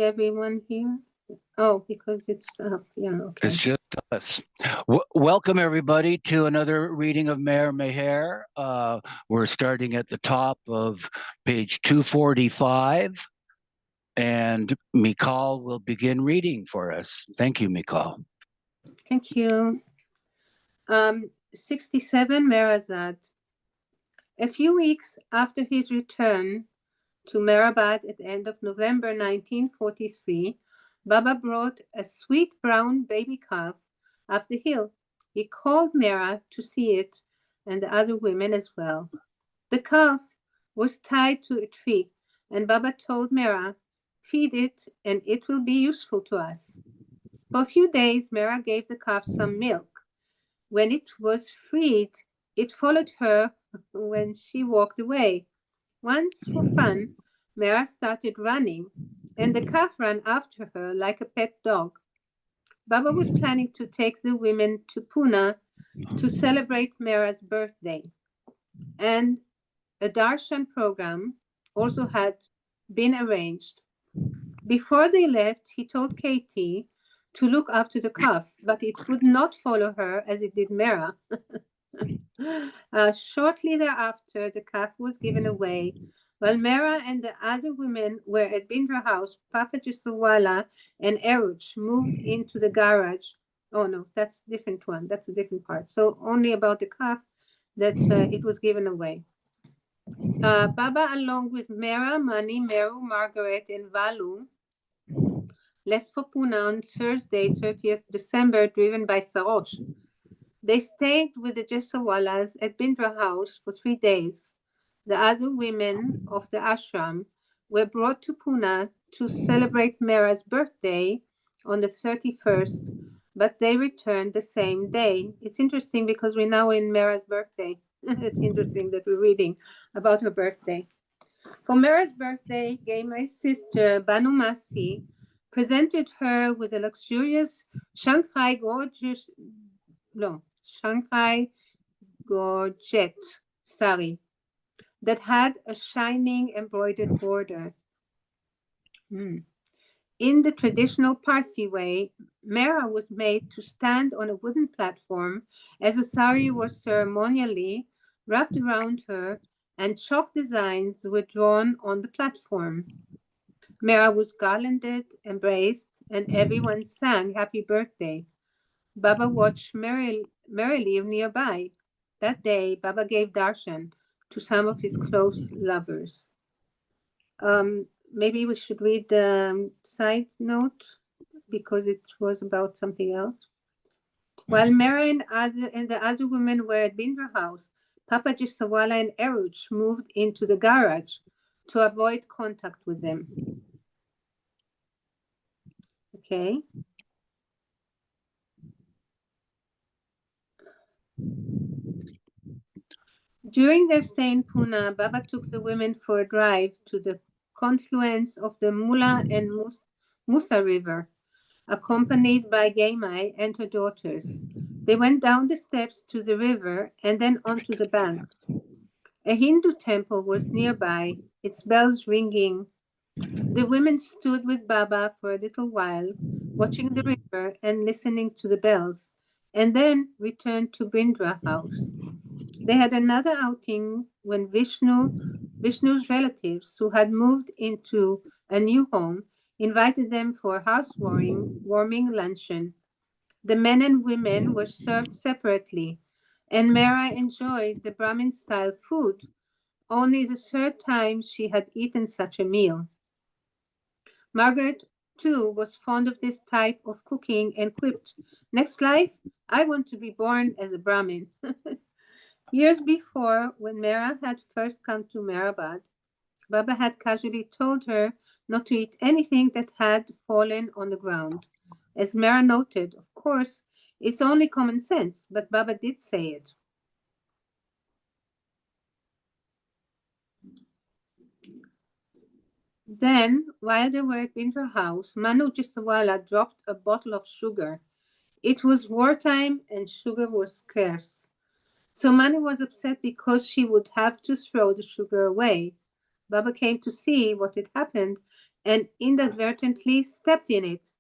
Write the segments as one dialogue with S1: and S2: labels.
S1: everyone here? Oh, because it's yeah,
S2: It's
S1: okay.
S2: just us. Welcome, everybody, to another reading of Mehera-Meher. We're starting at the top of page 245, and Mikal will begin reading for us. Thank you, Mikal.
S1: Thank you. 67 Merazad. A few weeks after his return to Mehrabad at the end of November 1943, Baba brought a sweet brown baby calf up the hill. He called Mera to see it and the other women as well. The calf was tied to a tree, and Baba told Mera, "Feed it, and it will be useful to us." For a few days, Mera gave the calf some milk. When it was freed, it followed her when she walked away. Once, for fun, Mera started running, and the calf ran after her like a pet dog. Baba was planning to take the women to Pune to celebrate Mera's birthday, and a darshan program also had been arranged. Before they left, he told Katie to look after the calf, but it would not follow her as it did Mera. Shortly thereafter, the calf was given away. While Mera and the other women were at Bindra House, Papa Jisawala and Eruch moved into the garage. Oh no, that's a different one. That's a different part. So only about the calf that it was given away. Baba, along with Mera, Mani, Meru, Margaret, and Valu, left for Pune on Thursday, 30th December, driven by Sarosh. They stayed with the Jesawalas at Bindra House for 3 days. The other women of the ashram were brought to Pune to celebrate Mera's birthday on the 31st, but they returned the same day. It's interesting because we're now in Mera's birthday. It's interesting that we're reading about her birthday. For Mera's birthday, Gaima's sister Banu Masi presented her with a luxurious Shanghai gorgeous no, Shanghai Gorget sari that had a shining embroidered border. In the traditional Parsi way, Mera was made to stand on a wooden platform as the sari was ceremonially wrapped around her and chalk designs were drawn on the platform. Mera was garlanded, embraced, and everyone sang happy birthday. Baba watched merrily nearby. That day, Baba gave darshan to some of his close lovers. Maybe we should read the side note because it was about something else. While Mera and the other women were at Bindra House, Papa Jisawala and Eruch moved into the garage to avoid contact with them. Okay. During their stay in Pune, Baba took the women for a drive to the confluence of the Mula and Musa River, accompanied by Gaimai and her daughters. They went down the steps to the river and then onto the bank. A Hindu temple was nearby, its bells ringing. The women stood with Baba for a little while, watching the river and listening to the bells, and then returned to Bindra House. They had another outing when Vishnu's relatives, who had moved into a new home, invited them for a warming luncheon. The men and women were served separately, and Mera enjoyed the Brahmin style food, only the third time she had eaten such a meal. Margaret, too, was fond of this type of cooking and quipped, "Next life, I want to be born as a Brahmin." Years before, when Mera had first come to Mehrabad, Baba had casually told her not to eat anything that had fallen on the ground. As Mera noted, of course, it's only common sense, but Baba did say it. Then, while they were at Bindra House, Manu Jisawala dropped a bottle of sugar. It was wartime and sugar was scarce. So Manu was upset because she would have to throw the sugar away. Baba came to see what had happened and inadvertently stepped in it.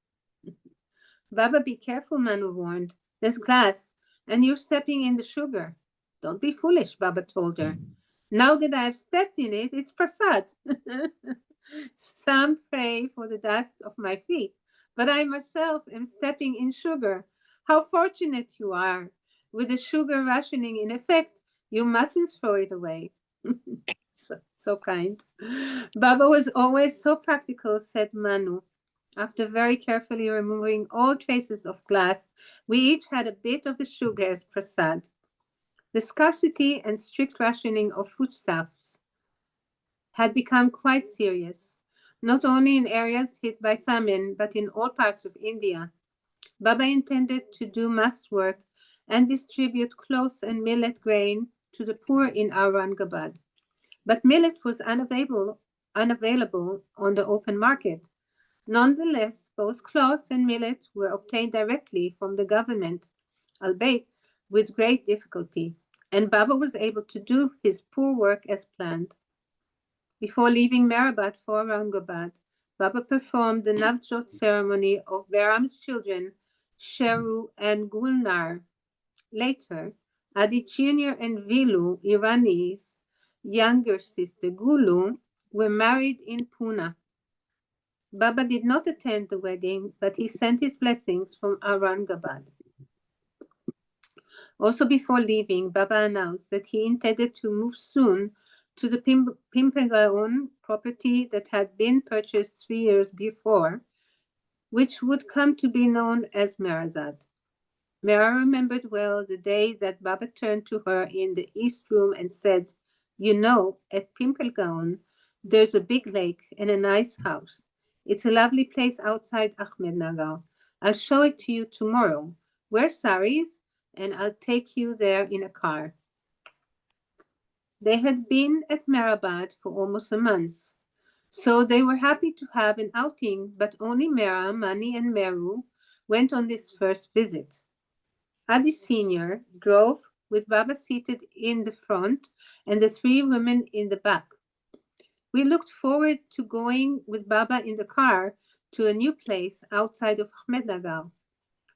S1: Baba, be careful, Manu warned. There's glass, and you're stepping in the sugar. Don't be foolish, Baba told her. Now that I've stepped in it, it's prasad. Some pray for the dust of my feet, but I myself am stepping in sugar. How fortunate you are. With the sugar rationing in effect, you mustn't throw it away. So kind. Baba was always so practical, said Manu. After very carefully removing all traces of glass, we each had a bit of the sugar as prasad. The scarcity and strict rationing of foodstuffs had become quite serious, not only in areas hit by famine, but in all parts of India. Baba intended to do mass work and distribute clothes and millet grain to the poor in Aurangabad. But millet was unavailable on the open market. Nonetheless, both cloth and millet were obtained directly from the government, albeit with great difficulty, and Baba was able to do his poor work as planned. Before leaving Meherabad for Aurangabad, Baba performed the Navjot ceremony of Behram's children, Sheru and Gulnar. Later, Adi Jr. and Vilu, Irani's younger sister Gulu, were married in Pune. Baba did not attend the wedding, but he sent his blessings from Aurangabad. Also, before leaving, Baba announced that he intended to move soon to the Pimpagaon property that had been purchased 3 years before, which would come to be known as Meherazad. Mera remembered well the day that Baba turned to her in the east room and said, "You know, at Pimpelgaon, there's a big lake and a nice house. It's a lovely place outside Ahmednagar. I'll show it to you tomorrow. Wear saris, and I'll take you there in a car." They had been at Meherabad for almost a month, so they were happy to have an outing, but only Mera, Mani, and Meru went on this first visit. Adi Sr. drove with Baba seated in the front and the 3 women in the back. We looked forward to going with Baba in the car to a new place outside of Ahmednagar.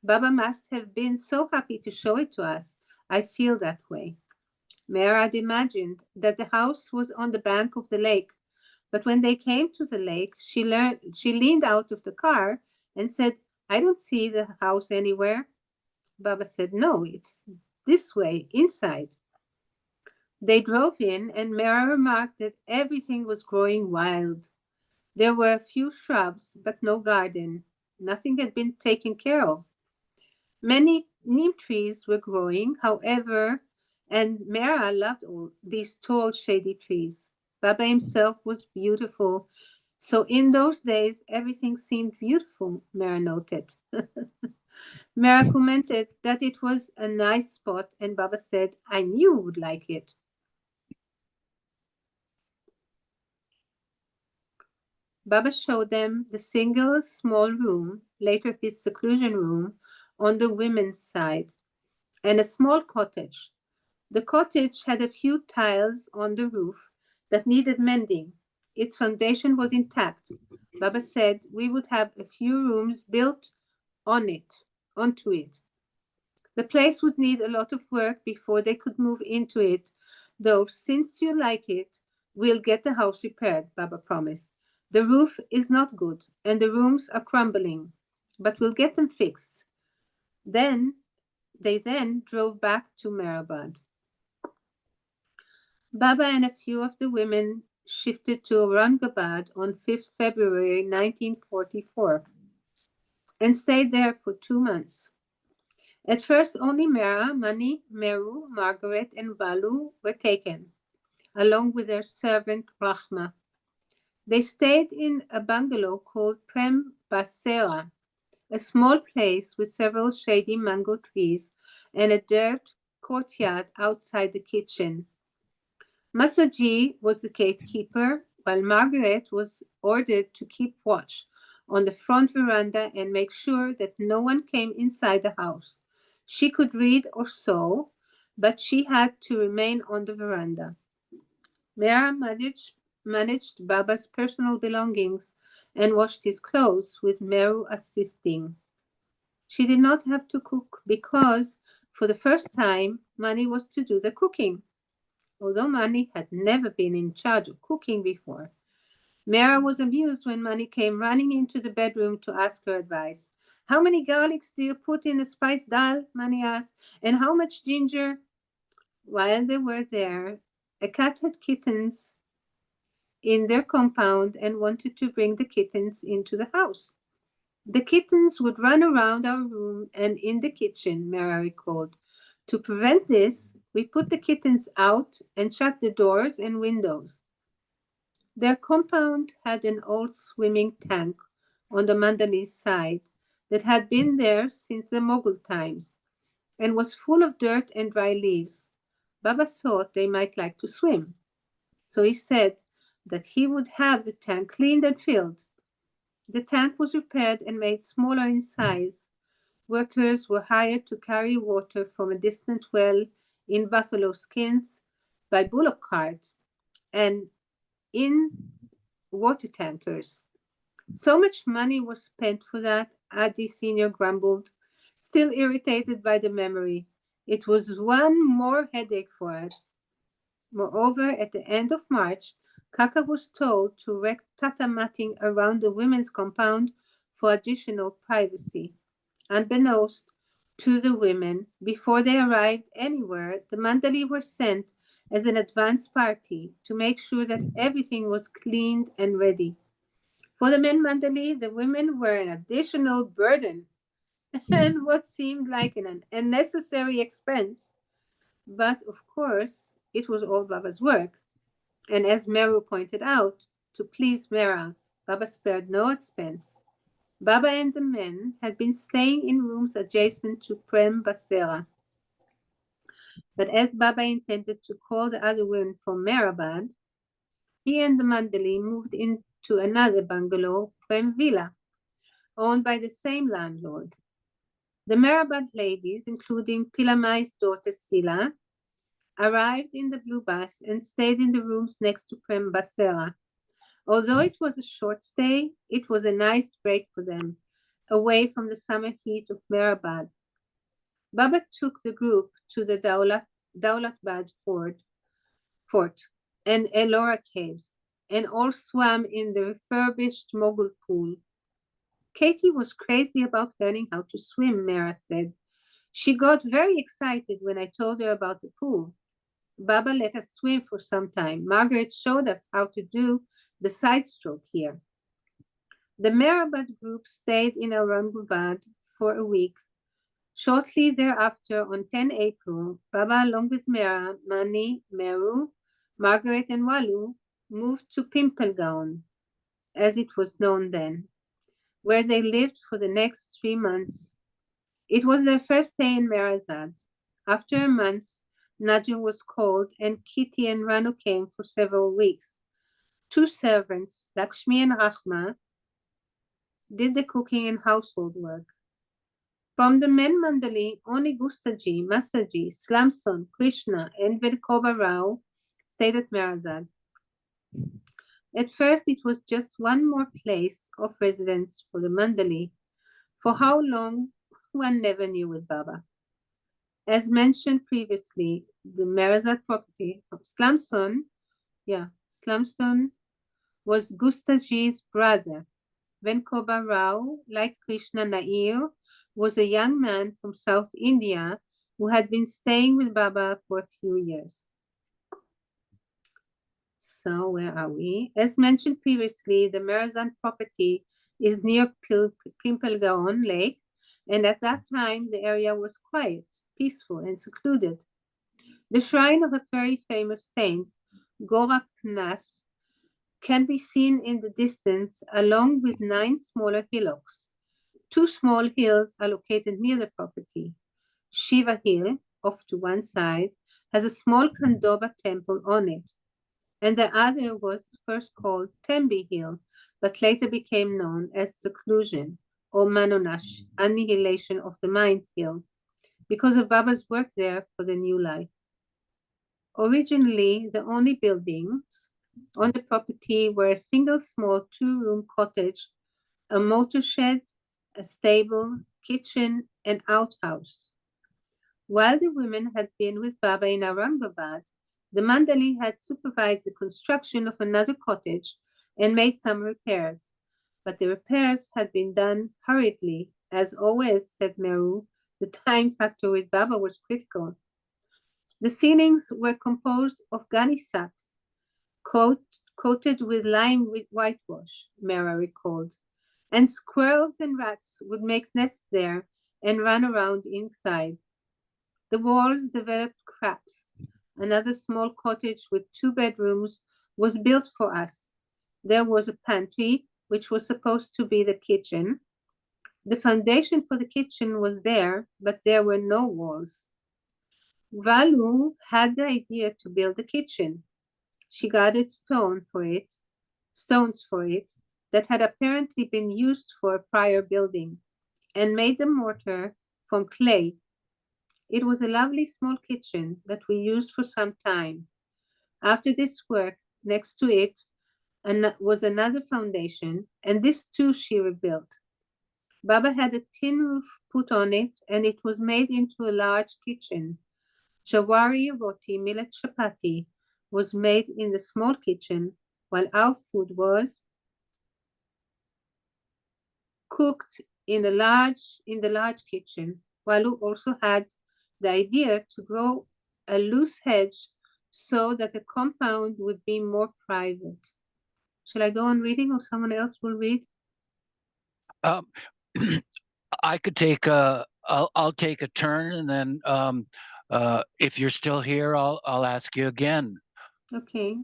S1: Baba must have been so happy to show it to us. I feel that way. Mera had imagined that the house was on the bank of the lake, but when they came to the lake, she leaned out of the car and said, "I don't see the house anywhere." Baba said, "No, it's this way, inside." They drove in, and Mera remarked that everything was growing wild. There were a few shrubs, but no garden. Nothing had been taken care of. Many neem trees were growing, however, and Mera loved all these tall, shady trees. Baba himself was beautiful. So in those days, everything seemed beautiful, Mera noted. Mera commented that it was a nice spot, and Baba said, "I knew you would like it." Baba showed them the single small room, later his seclusion room, on the women's side, and a small cottage. The cottage had a few tiles on the roof that needed mending. Its foundation was intact. Baba said we would have a few rooms built onto it. The place would need a lot of work before they could move into it, though since you like it, we'll get the house repaired, Baba promised. The roof is not good and the rooms are crumbling, but we'll get them fixed. They then drove back to Meherabad. Baba and a few of the women shifted to Aurangabad on 5th February 1944 and stayed there for 2 months. At first, only Mera, Mani, Meru, Margaret, and Balu were taken, along with their servant Rahma. They stayed in a bungalow called Prem Basera, a small place with several shady mango trees and a dirt courtyard outside the kitchen. Masaji was the gatekeeper, while Margaret was ordered to keep watch on the front veranda and make sure that no one came inside the house. She could read or sew, but she had to remain on the veranda. Mera managed Baba's personal belongings and washed his clothes, with Meru assisting. She did not have to cook because, for the first time, Mani was to do the cooking. Although Mani had never been in charge of cooking before, Mera was amused when Mani came running into the bedroom to ask her advice. "How many garlics do you put in the spice dal?" Mani asked. "And how much ginger?" While they were there, a cat had kittens in their compound and wanted to bring the kittens into the house. "The kittens would run around our room and in the kitchen," Mera recalled. "To prevent this, we put the kittens out and shut the doors and windows." Their compound had an old swimming tank on the Mandalese side that had been there since the Mughal times and was full of dirt and dry leaves. Baba thought they might like to swim, so he said that he would have the tank cleaned and filled. The tank was repaired and made smaller in size. Workers were hired to carry water from a distant well in buffalo skins by bullock cart and in water tankers. So much money was spent for that, Adi Sr. grumbled, still irritated by the memory. It was one more headache for us. Moreover, at the end of March, Kaka was told to erect tata matting around the women's compound for additional privacy. Unbeknownst to the women, before they arrived anywhere, the Mandali were sent as an advance party to make sure that everything was cleaned and ready. For the men Mandali, the women were an additional burden and what seemed like an unnecessary expense. But of course, it was all Baba's work. And as Meru pointed out, to please Mera, Baba spared no expense. Baba and the men had been staying in rooms adjacent to Prem Basera. But as Baba intended to call the other women from Mehrabad, he and the Mandali moved into another bungalow, Prem Villa, owned by the same landlord. The Mehrabad ladies, including Pilamai's daughter Sila, arrived in the blue bus and stayed in the rooms next to Prem Basera. Although it was a short stay, it was a nice break for them, away from the summer heat of Mehrabad. Baba took the group to the Daulatbad fort and Ellora caves, and all swam in the refurbished Mogul pool. "Katie was crazy about learning how to swim," Mera said. "She got very excited when I told her about the pool. Baba let us swim for some time. Margaret showed us how to do the side stroke here." The Mehrabad group stayed in Aurangabad for a week. Shortly thereafter, on 10 April, Baba, along with Mera, Mani, Meru, Margaret, and Walu, moved to Pimpelgaon, as it was known then, where they lived for the next 3 months. It was their first day in Merazad. After a month, Najim was called, and Kitty and Ranu came for several weeks. 2 servants, Lakshmi and Rahma, did the cooking and household work. From the men Mandali, only Gustaji, Masaji, Slamson, Krishna, and Vedkoba Rao stayed at Merazad. At first, it was just one more place of residence for the Mandali. For how long, one never knew with Baba. As mentioned previously, the Merazad property of Slamson was Gustaji's brother. Venkoba Rao, like Krishna Nair, was a young man from South India who had been staying with Baba for a few years. So where are we? As mentioned previously, the Merazan property is near Pimpelgaon Lake, and at that time the area was quiet, peaceful, and secluded. The shrine of a very famous saint, Goraknath, can be seen in the distance along with 9 smaller hillocks. 2 small hills are located near the property. Shiva Hill, off to one side, has a small Kandoba temple on it, and the other was first called Tembi Hill, but later became known as Seclusion or Manonash, Annihilation of the Mind Hill, because of Baba's work there for the new life. Originally, the only buildings On the property were a single small two-room cottage, a motor shed, a stable, kitchen, and outhouse. While the women had been with Baba in Aurangabad, the Mandali had supervised the construction of another cottage and made some repairs. But the repairs had been done hurriedly. As always, said Meru, the time factor with Baba was critical. The ceilings were composed of gunny sacks, coated with lime with whitewash, Mera recalled, and squirrels and rats would make nests there and run around inside. The walls developed cracks. Another small cottage with 2 bedrooms was built for us. There was a pantry, which was supposed to be the kitchen. The foundation for the kitchen was there, but there were no walls. Valu had the idea to build a kitchen. She gathered stones for it that had apparently been used for a prior building, and made the mortar from clay. It was a lovely small kitchen that we used for some time. After this work, next to it was another foundation, and this too she rebuilt. Baba had a tin roof put on it, and it was made into a large kitchen. Jawari roti, millet chapati, was made in the small kitchen, while our food was cooked in the large kitchen. Walu also had the idea to grow a loose hedge so that the compound would be more private. Shall I go on reading, or someone else will read?
S2: Um, I could take a. I'll take a turn, and then if you're still here, I'll ask you again.
S1: Okay.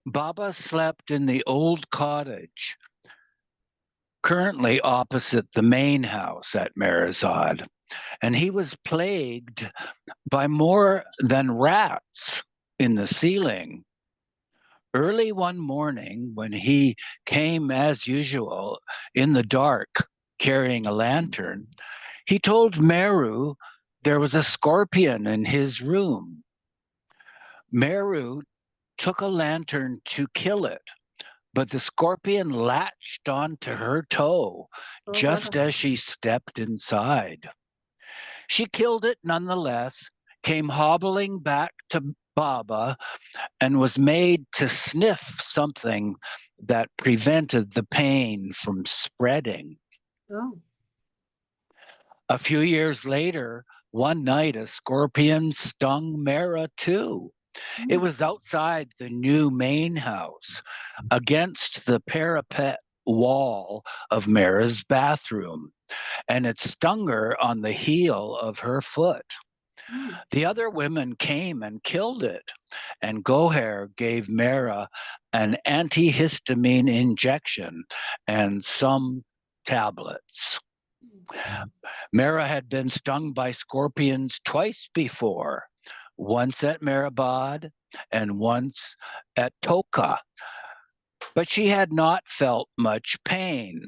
S2: Baba slept in the old cottage, currently opposite the main house at Meherazad, and he was plagued by more than rats in the ceiling. Early one morning, when he came as usual in the dark carrying a lantern, he told Meru there was a scorpion in his room. Meru took a lantern to kill it, but the scorpion latched onto her toe just as she stepped inside. She killed it nonetheless, came hobbling back to Baba, and was made to sniff something that prevented the pain from spreading.
S1: Oh.
S2: A few years later, one night a scorpion stung Mera too. It was outside the new main house, against the parapet wall of Mera's bathroom, and it stung her on the heel of her foot. The other women came and killed it, and Goher gave Mera an antihistamine injection and some tablets. Mera had been stung by scorpions twice before, once at Meherabad and once at Toka. But she had not felt much pain.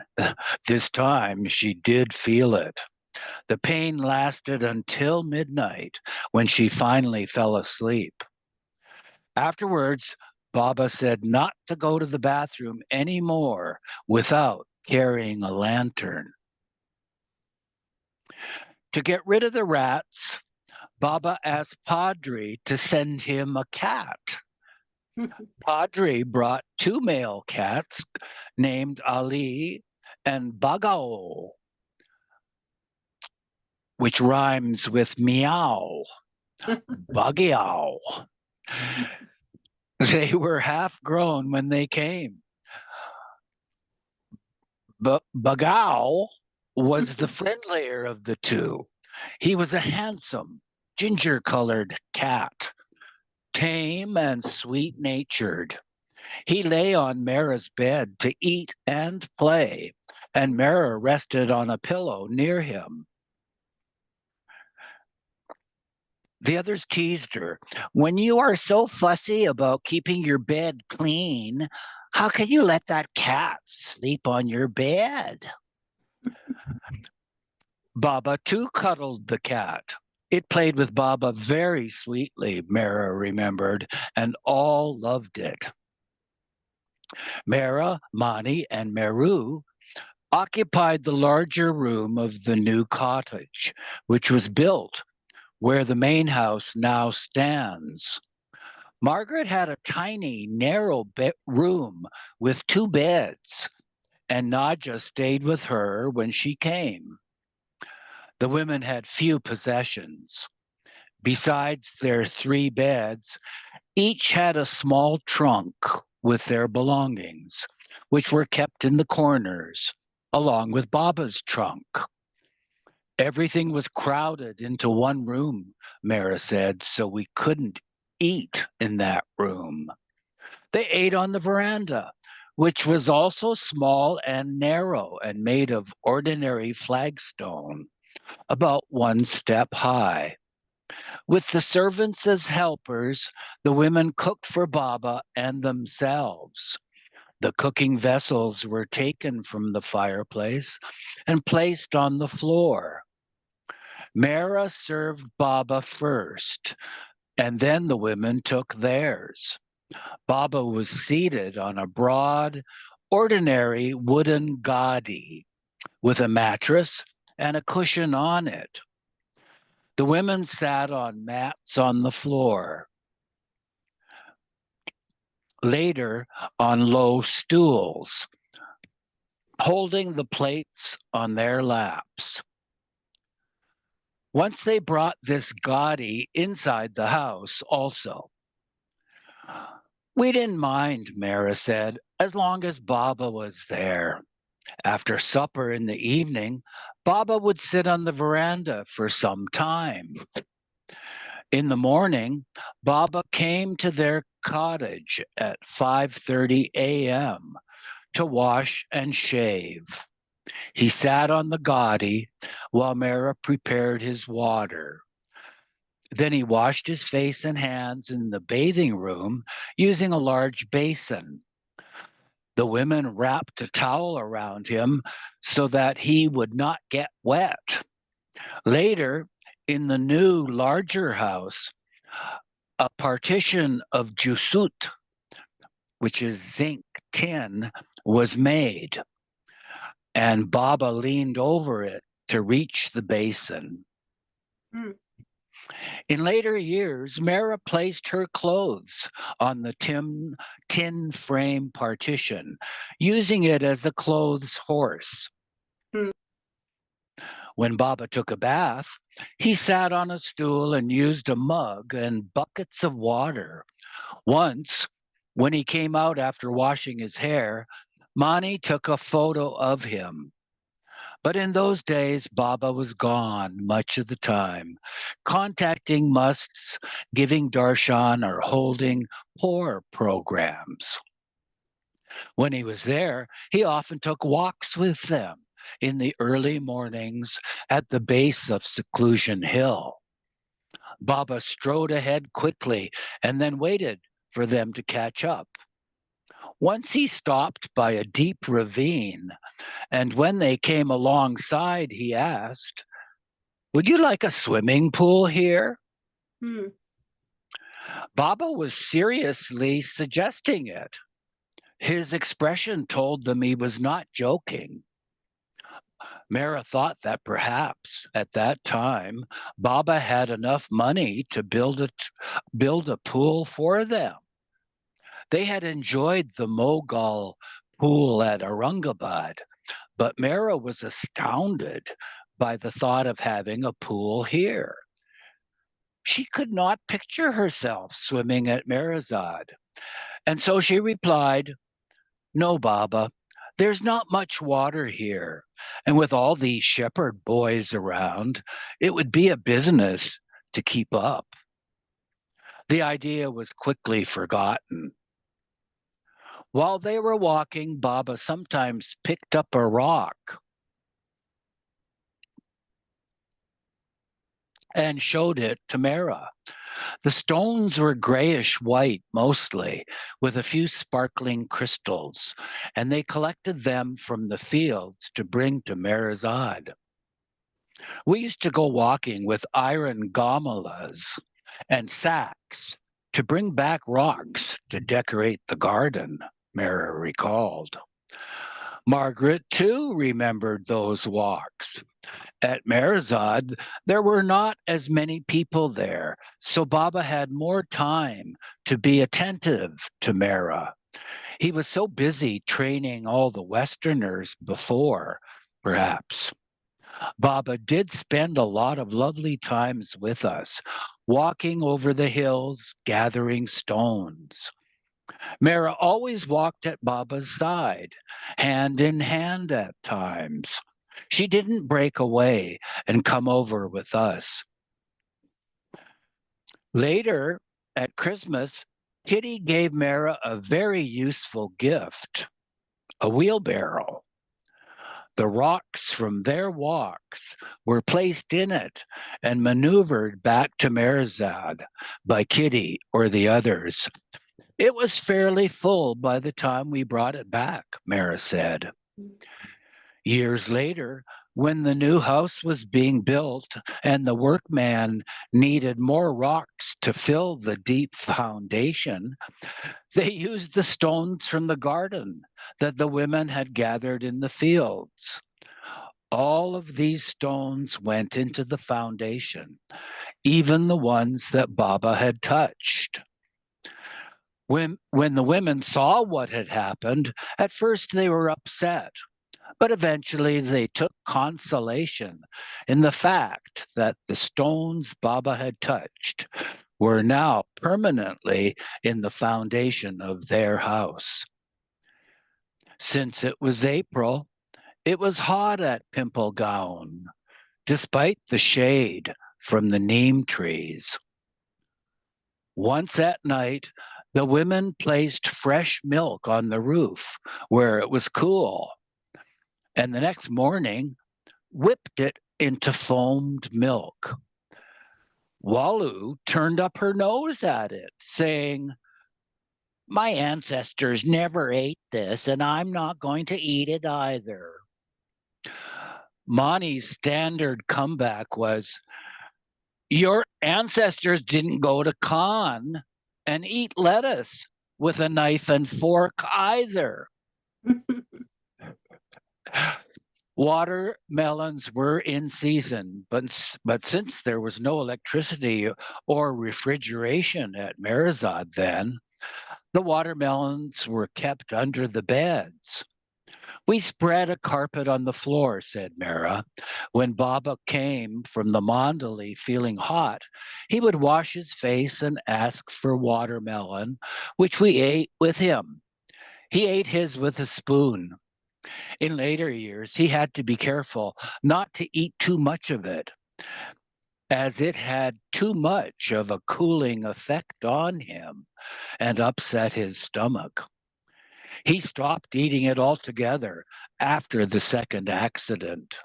S2: This time she did feel it. The pain lasted until midnight, when she finally fell asleep. Afterwards, Baba said not to go to the bathroom anymore without carrying a lantern. To get rid of the rats, Baba asked Padri to send him a cat. Padri brought 2 male cats named Ali and Bagao, which rhymes with meow. Bagiao. They were half grown when they came. But Bagao was the friendlier of the two. He was a handsome, ginger colored cat, tame and sweet natured. He lay on Mera's bed to eat and play, and Mera rested on a pillow near him. The others teased her. When you are so fussy about keeping your bed clean, how can you let that cat sleep on your bed? Baba too cuddled the cat. It played with Baba very sweetly, Mehera remembered, and all loved it. Mehera, Mani, and Meru occupied the larger room of the new cottage, which was built where the main house now stands. Margaret had a tiny, narrow room with 2 beds, and Nadja stayed with her when she came. The women had few possessions. Besides their 3 beds, each had a small trunk with their belongings, which were kept in the corners, along with Baba's trunk. Everything was crowded into one room, Mehera said, so we couldn't eat in that room. They ate on the veranda, which was also small and narrow and made of ordinary flagstone, about 1 step high. With the servants as helpers, the women cooked for Baba and themselves. The cooking vessels were taken from the fireplace and placed on the floor. Mehera served Baba first, and then the women took theirs. Baba was seated on a broad, ordinary wooden gadi with a mattress and a cushion on it. The women sat on mats on the floor, later on low stools, holding the plates on their laps. Once they brought this gadi inside the house also. We didn't mind, Mehera said, as long as Baba was there. After supper in the evening, Baba would sit on the veranda for some time. In the morning, Baba came to their cottage at 5:30 a.m. to wash and shave. He sat on the gadi while Mehera prepared his water. Then he washed his face and hands in the bathing room using a large basin. The women wrapped a towel around him so that he would not get wet. Later, in the new, larger house, a partition of jusut, which is zinc tin, was made, and Baba leaned over it to reach the basin.
S1: Mm.
S2: In later years, Mehera placed her clothes on the tin frame partition, using it as a clothes horse.
S1: Mm.
S2: When Baba took a bath, he sat on a stool and used a mug and buckets of water. Once, when he came out after washing his hair, Mani took a photo of him. But in those days, Baba was gone much of the time, contacting musts, giving darshan, or holding poor programs. When he was there, he often took walks with them in the early mornings at the base of Seclusion Hill. Baba strode ahead quickly and then waited for them to catch up. Once he stopped by a deep ravine, and when they came alongside, he asked, "Would you like a swimming pool here?"
S1: Mm.
S2: Baba was seriously suggesting it. His expression told them he was not joking. Mehera thought that perhaps at that time Baba had enough money to build a pool for them. They had enjoyed the Mogul pool at Aurangabad, but Mehera was astounded by the thought of having a pool here. She could not picture herself swimming at Meherazad, and so she replied, "No, Baba, there's not much water here, and with all these shepherd boys around, it would be a business to keep up." The idea was quickly forgotten. While they were walking, Baba sometimes picked up a rock and showed it to Mehera. The stones were grayish white mostly, with a few sparkling crystals, and they collected them from the fields to bring to Meherazad. We used to go walking with iron gamelas and sacks to bring back rocks to decorate the garden, Mara recalled. Margaret, too, remembered those walks. At Meherazad, there were not as many people there, so Baba had more time to be attentive to Mara. He was so busy training all the Westerners before, perhaps. Baba did spend a lot of lovely times with us, walking over the hills, gathering stones. Mara always walked at Baba's side, hand in hand at times. She didn't break away and come over with us. Later, at Christmas, Kitty gave Mara a very useful gift, a wheelbarrow. The rocks from their walks were placed in it and maneuvered back to Meherazad by Kitty or the others. It was fairly full by the time we brought it back, Mara said. Years later, when the new house was being built and the workman needed more rocks to fill the deep foundation, they used the stones from the garden that the women had gathered in the fields. All of these stones went into the foundation, even the ones that Baba had touched. When the women saw what had happened, at first they were upset, but eventually they took consolation in the fact that the stones Baba had touched were now permanently in the foundation of their house. Since it was April, it was hot at Pimplegown, despite the shade from the neem trees. Once at night, the women placed fresh milk on the roof where it was cool, and the next morning whipped it into foamed milk. Walu turned up her nose at it, saying, "My ancestors never ate this, and I'm not going to eat it either." Mani's standard comeback was, "Your ancestors didn't go to Khan and eat lettuce with a knife and fork either." Watermelons were in season, but since there was no electricity or refrigeration at Meherazad then, the watermelons were kept under the beds. "We spread a carpet on the floor," said Mara. "When Baba came from the Mandali feeling hot, he would wash his face and ask for watermelon, which we ate with him. He ate his with a spoon. In later years, he had to be careful not to eat too much of it, as it had too much of a cooling effect on him and upset his stomach. He stopped eating it altogether after the second accident.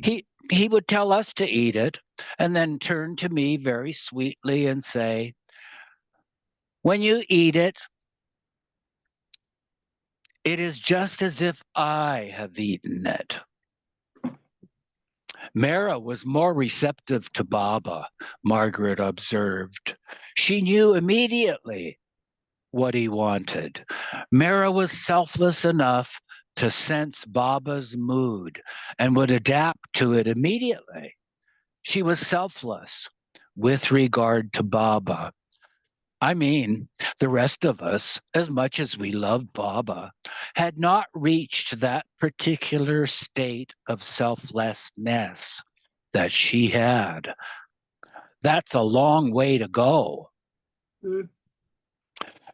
S2: He would tell us to eat it and then turn to me very sweetly and say, 'When you eat it, it is just as if I have eaten it.'" Mara was more receptive to Baba, Margaret observed. She knew immediately what he wanted. Mara was selfless enough to sense Baba's mood and would adapt to it immediately. She was selfless with regard to Baba. I mean, the rest of us, as much as we loved Baba, had not reached that particular state of selflessness that she had. That's a long way to go.
S1: Mm.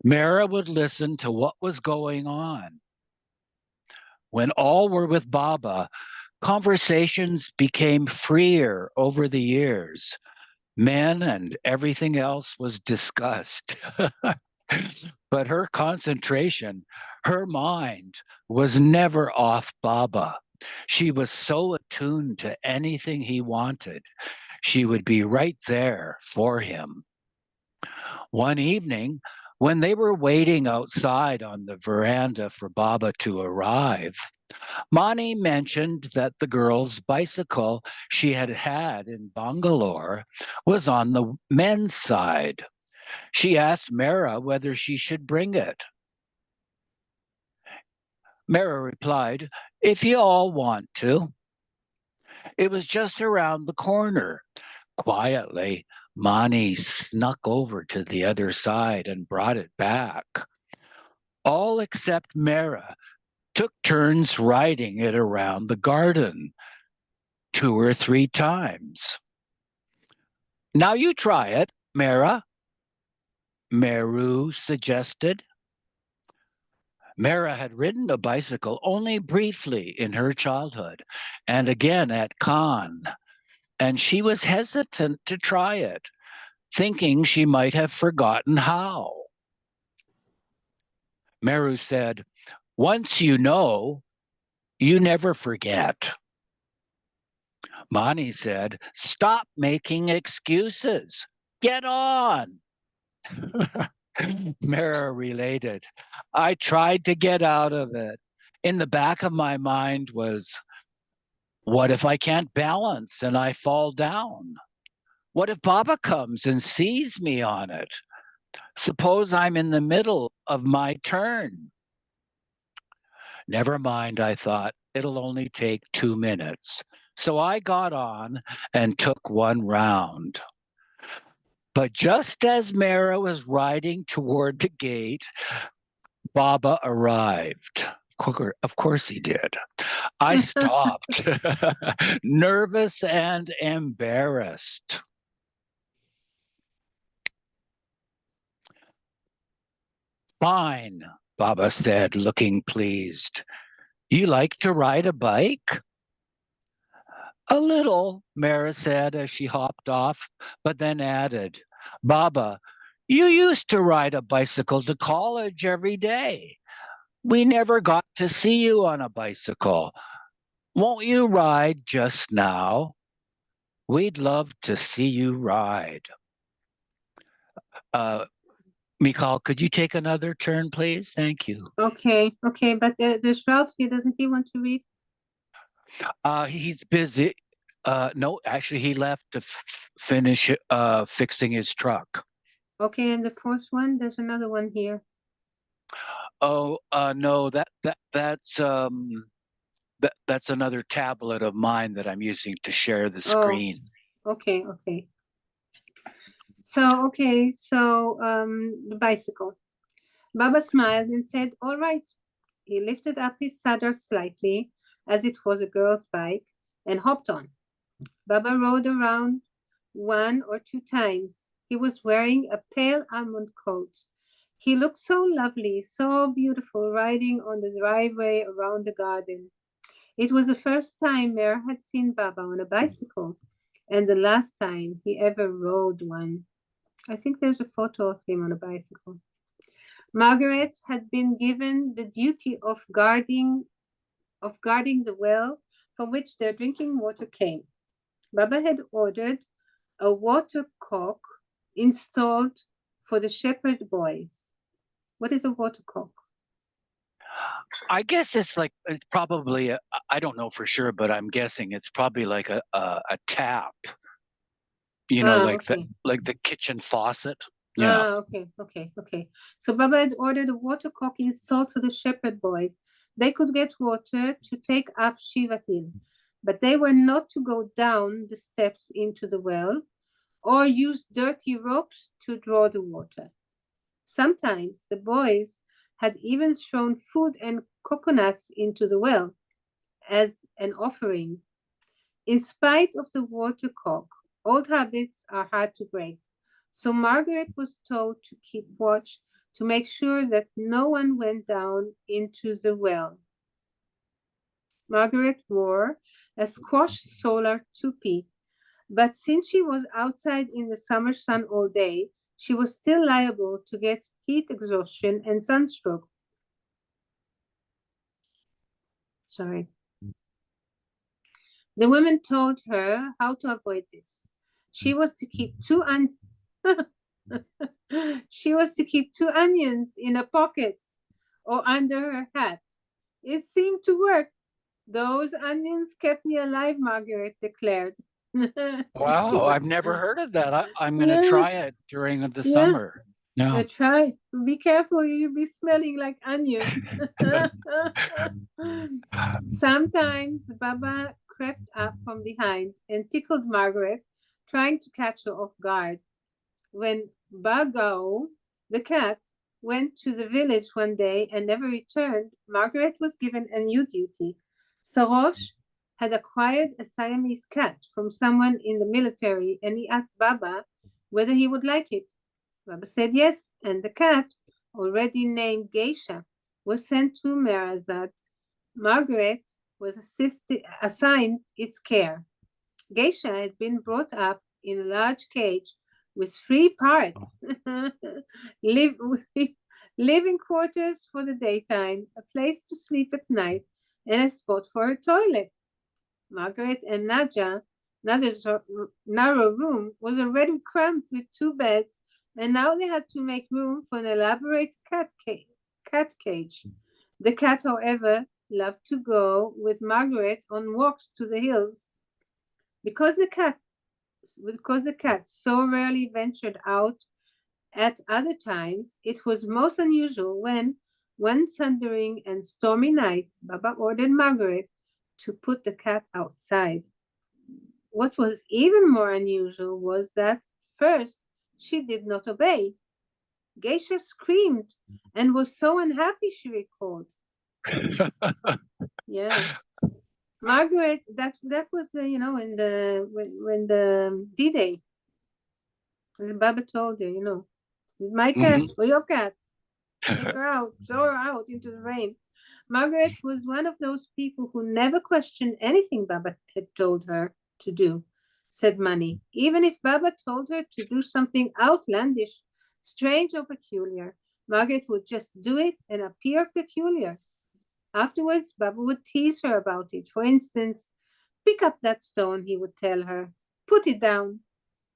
S2: Mara would listen to what was going on. When all were with Baba, conversations became freer over the years. Men and everything else was discussed. But her concentration, her mind was never off Baba. She was so attuned to anything he wanted. She would be right there for him. One evening, when they were waiting outside on the veranda for Baba to arrive, Mani mentioned that the girl's bicycle she had had in Bangalore was on the men's side. She asked Mehera whether she should bring it. Mehera replied, "If you all want to." It was just around the corner. Quietly, Mani snuck over to the other side and brought it back. All except Mehera took turns riding it around the garden 2 or 3 times. "Now you try it, Mehera," Meru suggested. Mehera had ridden a bicycle only briefly in her childhood and again at Cannes, and she was hesitant to try it, thinking she might have forgotten how. Meru said, "Once you know, you never forget." Mani said, "Stop making excuses. Get on." Mehera related, "I tried to get out of it. In the back of my mind was, what if I can't balance and I fall down? What if Baba comes and sees me on it? Suppose I'm in the middle of my turn." Never mind, I thought, it'll only take 2 minutes. So I got on and took one round. But just as Mehera was riding toward the gate, Baba arrived. Of course he did. I stopped, nervous and embarrassed. "Fine," Baba said, looking pleased. "You like to ride a bike?" "A little," Mehera said as she hopped off, but then added, "Baba, you used to ride a bicycle to college every day. We never got to see you on a bicycle. Won't you ride just now? We'd love to see you ride." Uh, Mikhail, could you take another turn, please? Thank you.
S1: Okay, but there's Ralph here. Doesn't he want to read?
S2: He's busy. No, actually, he left to finish fixing his truck.
S1: Okay, and the fourth one, there's another one here.
S2: Oh, no, that's another tablet of mine that I'm using to share the screen.
S1: Okay. So the bicycle. Baba smiled and said, "All right." He lifted up his saddle slightly, as it was a girl's bike, and hopped on. Baba rode around 1 or 2 times. He was wearing a pale almond coat. He looked so lovely, so beautiful, riding on the driveway around the garden. It was the first time Mare had seen Baba on a bicycle, and the last time he ever rode one. I think there's a photo of him on a bicycle. Margaret had been given the duty of guarding the well from which their drinking water came. Baba had ordered a watercock installed for the shepherd boys. What is a watercock?
S2: I guess it's probably I don't know for sure, but I'm guessing it's probably like a tap.
S1: Okay.
S2: Like the kitchen faucet.
S1: Yeah. Okay. So Baba had ordered a watercock installed for the shepherd boys. They could get water to take up Shiva Hill, but they were not to go down the steps into the well or use dirty ropes to draw the water. Sometimes the boys had even thrown food and coconuts into the well as an offering. In spite of the watercock, old habits are hard to break. So Margaret was told to keep watch to make sure that no one went down into the well. Margaret wore a squashed solar toupee, but since she was outside in the summer sun all day, she was still liable to get heat exhaustion and sunstroke. Sorry. The women told her how to avoid this. She was to keep she was to keep 2 onions in her pockets or under her hat. It seemed to work. Those onions kept me alive, Margaret declared.
S2: Wow, I've never heard of that. I'm going to
S1: Yeah,
S2: try it during the
S1: yeah.
S2: summer. No.
S1: Try. Be careful, you'll be smelling like onion. Sometimes Baba crept up from behind and tickled Margaret, trying to catch her off guard. When Bagao, the cat, went to the village one day and never returned, Margaret was given a new duty. Sarosh had acquired a Siamese cat from someone in the military, and he asked Baba whether he would like it. Baba said yes, and the cat, already named Geisha, was sent to Merazat. Margaret was assigned its care. Geisha had been brought up in a large cage with three parts Live, living quarters for the daytime, a place to sleep at night, and a spot for her toilet. Margaret and Nadia's narrow room was already cramped with two beds, and now they had to make room for an elaborate cat cage. The cat, however, loved to go with Margaret on walks to the hills. Because the cat so rarely ventured out at other times, it was most unusual when, one thundering and stormy night, Baba ordered Margaret to put the cat outside. What was even more unusual was that, first, she did not obey. Geisha screamed and was so unhappy, she recalled. Yeah. Margaret, that was in the when the D-Day. Baba told her, my cat
S2: Mhm.
S1: or your cat, take her out, throw her out into the rain. Margaret was one of those people who never questioned anything Baba had told her to do, said Money. Even if Baba told her to do something outlandish, strange, or peculiar, Margaret would just do it and appear peculiar. Afterwards, Baba would tease her about it. For instance, pick up that stone, he would tell her. Put it down.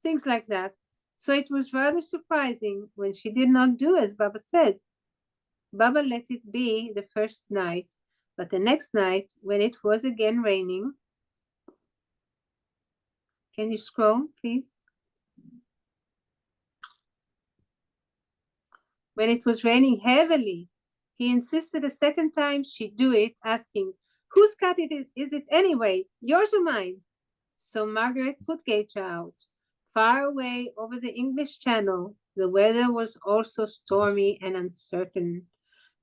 S1: Things like that. So it was rather surprising when she did not do as Baba said. Baba let it be the first night, but the next night, when it was again raining, can you scroll, please? When it was raining heavily, he insisted a second time she do it, asking, whose cat is it anyway, yours or mine? So Margaret put Geisha out. Far away over the English Channel, the weather was also stormy and uncertain.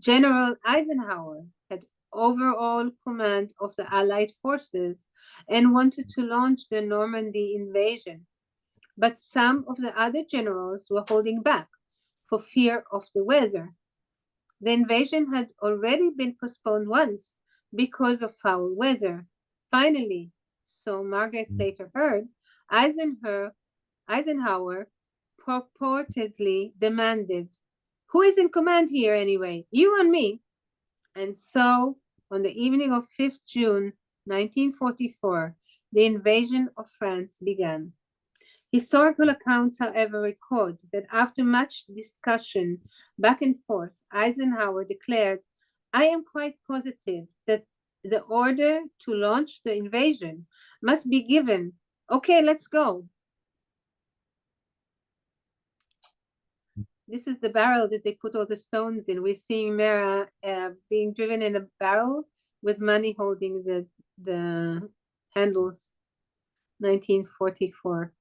S1: General Eisenhower had overall command of the Allied forces and wanted to launch the Normandy invasion. But some of the other generals were holding back for fear of the weather. The invasion had already been postponed once because of foul weather. Finally, so Margaret later heard, Eisenhower purportedly demanded, who is in command here anyway? You and me. And so, on the evening of 5th June 1944, the invasion of France began. Historical accounts, however, record that after much discussion back and forth, Eisenhower declared, I am quite positive that the order to launch the invasion must be given. Okay, let's go. This is the barrel that they put all the stones in. We're seeing Mera being driven in a barrel with Money holding the handles. 1944.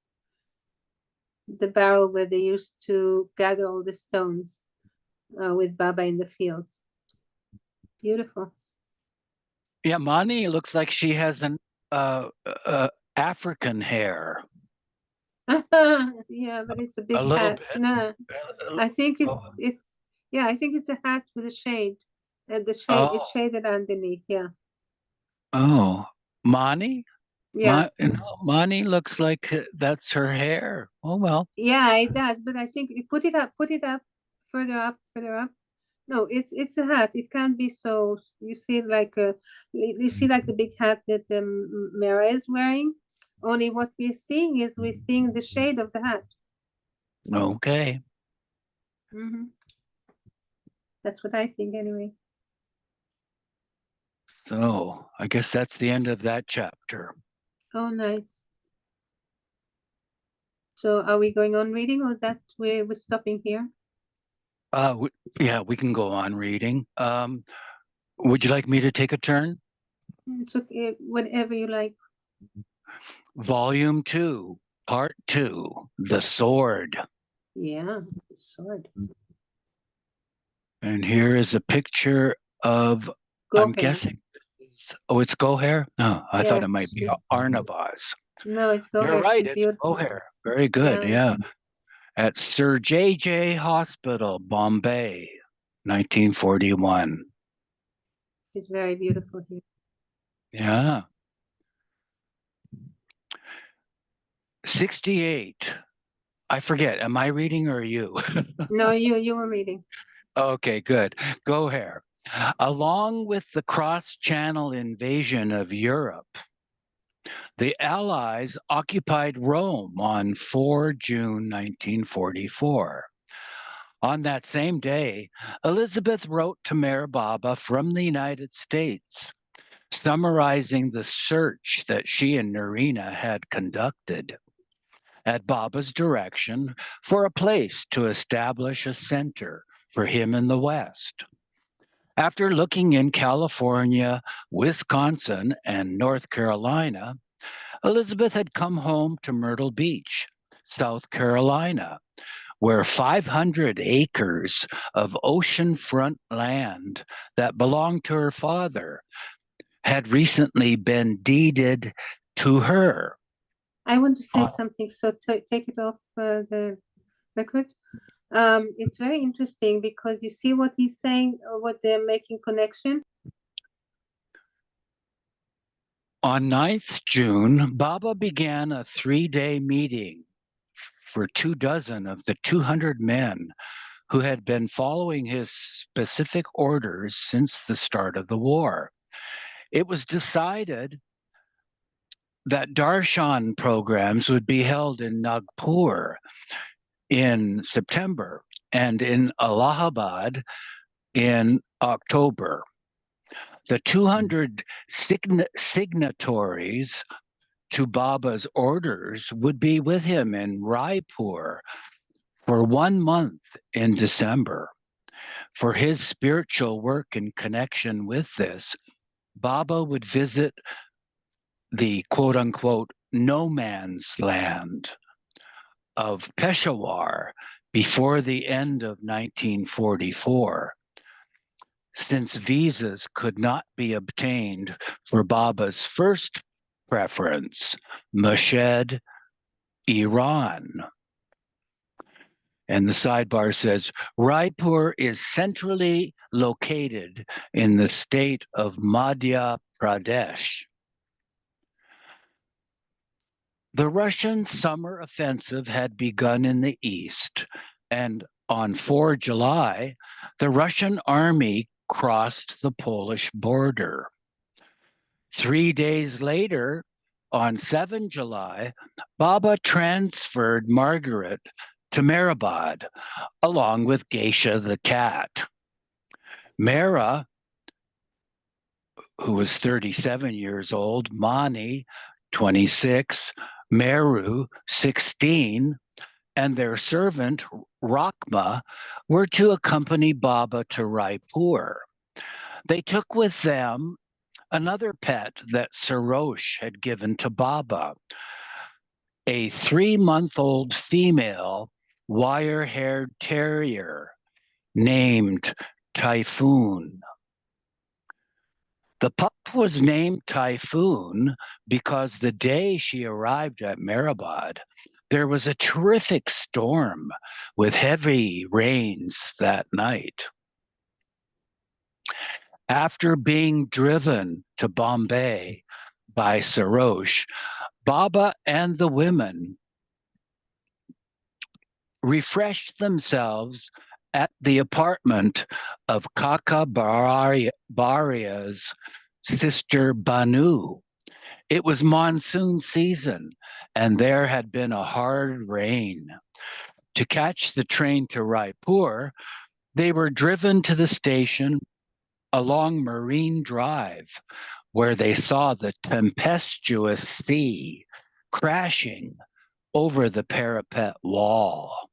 S1: The barrel where they used to gather all the stones with Baba in the fields. Beautiful.
S2: Yeah, Mani looks like she has an African hair.
S1: Yeah, but it's a
S2: A
S1: big
S2: little
S1: hat.
S2: bit.
S1: No, I think
S2: Oh,
S1: I think it's a hat with a shade. It's
S2: oh,
S1: shaded underneath. Yeah,
S2: oh. Mani?
S1: yeah,
S2: Mani looks like that's her hair. Oh well.
S1: yeah. It does, but I think you put it up, further up, further up. No, it's a hat. It can't be so. You see like the big hat that Mara is wearing. Only what we're seeing is we're seeing the shade of the hat.
S2: Okay.
S1: Hmm. That's what I think anyway.
S2: So I guess that's the end of that chapter.
S1: Oh, nice. So are we going on reading, or that we're stopping here?
S2: Yeah, we can go on reading. Would you like me to take a turn?
S1: It's okay, whatever you like.
S2: Volume 2, Part 2, The Sword.
S1: Yeah, sword.
S2: And here is a picture of,
S1: Go
S2: I'm
S1: ahead.
S2: guessing, oh, it's Gohair? Oh, I thought
S1: Yeah,
S2: it might be Arnavaz.
S1: no, it's go
S2: You're
S1: ahead.
S2: right,
S1: She's
S2: it's
S1: beautiful.
S2: Gohair. Very good,
S1: Yeah,
S2: yeah. At Sir J.J. Hospital, Bombay, 1941.
S1: she's very beautiful here.
S2: Yeah. 68. I forget, am I reading or you?
S1: No, you were reading.
S2: Okay, good. Gohair. Along with the cross-channel invasion of Europe, the Allies occupied Rome on 4 June 1944. On that same day, Elizabeth wrote to Meher Baba from the United States, summarizing the search that she and Narina had conducted at Baba's direction for a place to establish a center for him in the West. After looking in California, Wisconsin, and North Carolina, Elizabeth had come home to Myrtle Beach, South Carolina, where 500 acres of oceanfront land that belonged to her father had recently been deeded to her.
S1: I want to say something, so take it off the record. It's very interesting because you see what he's saying, what they're making connection.
S2: On 9th June, Baba began a 3-day meeting for 24 of the 200 men who had been following his specific orders since the start of the war. It was decided that darshan programs would be held in Nagpur in September and in Allahabad in October. The 200 signatories to Baba's orders would be with him in Raipur for 1 month in December. For his spiritual work in connection with this, Baba would visit the quote unquote no man's land of Peshawar before the end of 1944, since visas could not be obtained for Baba's first preference, Mashhad, Iran. And the sidebar says Raipur is centrally located in the state of Madhya Pradesh. The Russian summer offensive had begun in the east, and on 4 July, the Russian army crossed the Polish border. 3 days later, on 7 July, Baba transferred Margaret to Meherabad, along with Geisha the cat. Mehera, who was 37 years old, Mani, 26, Meru, 16, and their servant, Rakma, were to accompany Baba to Raipur. They took with them another pet that Sarosh had given to Baba, a 3-month-old female wire-haired terrier named Typhoon. The pup was named Typhoon because the day she arrived at Meherabad, there was a terrific storm with heavy rains that night. After being driven to Bombay by Sarosh, Baba and the women refreshed themselves at the apartment of Kaka Baria's sister Banu. It was monsoon season, and there had been a hard rain. To catch the train to Raipur, they were driven to the station along Marine Drive, where they saw the tempestuous sea crashing over the parapet wall.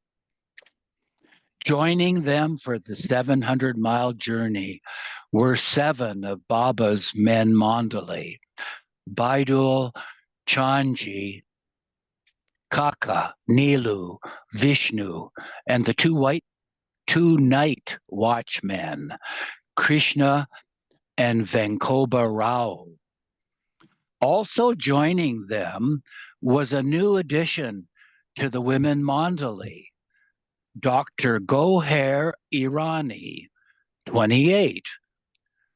S2: Joining them for the 700-mile journey were 7 of Baba's men Mandali, Baidul, Chanji, Kaka, Nilu, Vishnu, and the two night watchmen, Krishna and Venkoba Rao. Also joining them was a new addition to the women Mandali, Dr. Goher Irani, 28,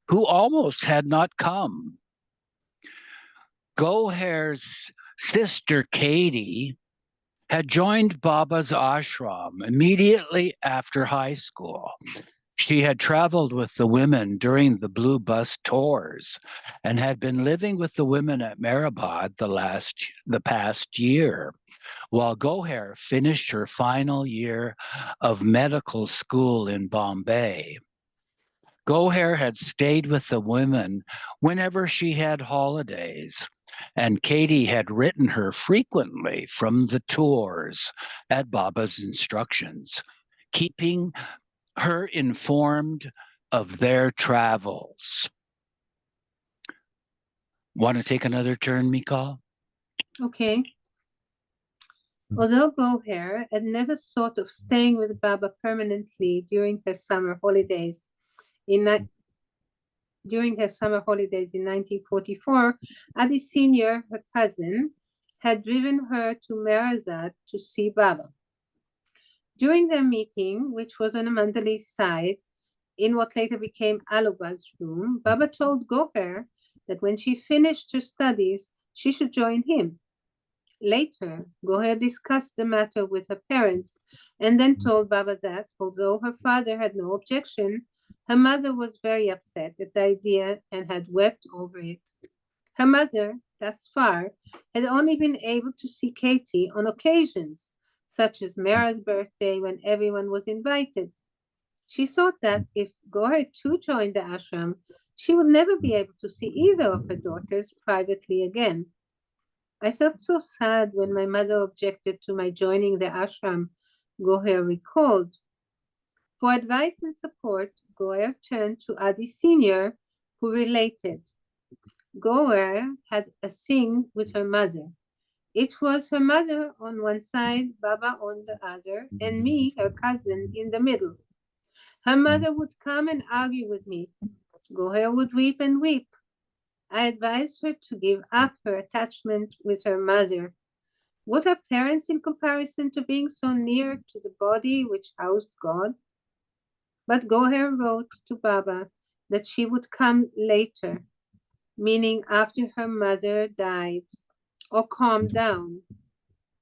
S2: who almost had not come. Goher's sister Katie had joined Baba's ashram immediately after high school. She had traveled with the women during the Blue Bus tours and had been living with the women at Meherabad the past year, while Goher finished her final year of medical school in Bombay. Goher had stayed with the women whenever she had holidays, and Katie had written her frequently from the tours at Baba's instructions, keeping her informed of their travels. Want to take another turn, Mikal?
S1: Okay. Although Goher had never thought of staying with Baba permanently during her summer holidays in 1944, Adi Sr., her cousin, had driven her to Merazat to see Baba. During their meeting, which was on a Mandali side, in what later became Aluba's room, Baba told Goher that when she finished her studies, she should join him. Later, Goher discussed the matter with her parents and then told Baba that, although her father had no objection, her mother was very upset at the idea and had wept over it. Her mother, thus far, had only been able to see Katie on occasions, such as Mera's birthday when everyone was invited. She thought that if Goher too joined the ashram, she would never be able to see either of her daughters privately again. I felt so sad when my mother objected to my joining the ashram, Goher recalled. For advice and support, Goher turned to Adi Sr., who related. Goher had a thing with her mother. It was her mother on one side, Baba on the other, and me, her cousin, in the middle. Her mother would come and argue with me. Goher would weep and weep. I advised her to give up her attachment with her mother. What are parents in comparison to being so near to the body which housed God? But Goher wrote to Baba that she would come later, meaning after her mother died, or calmed down.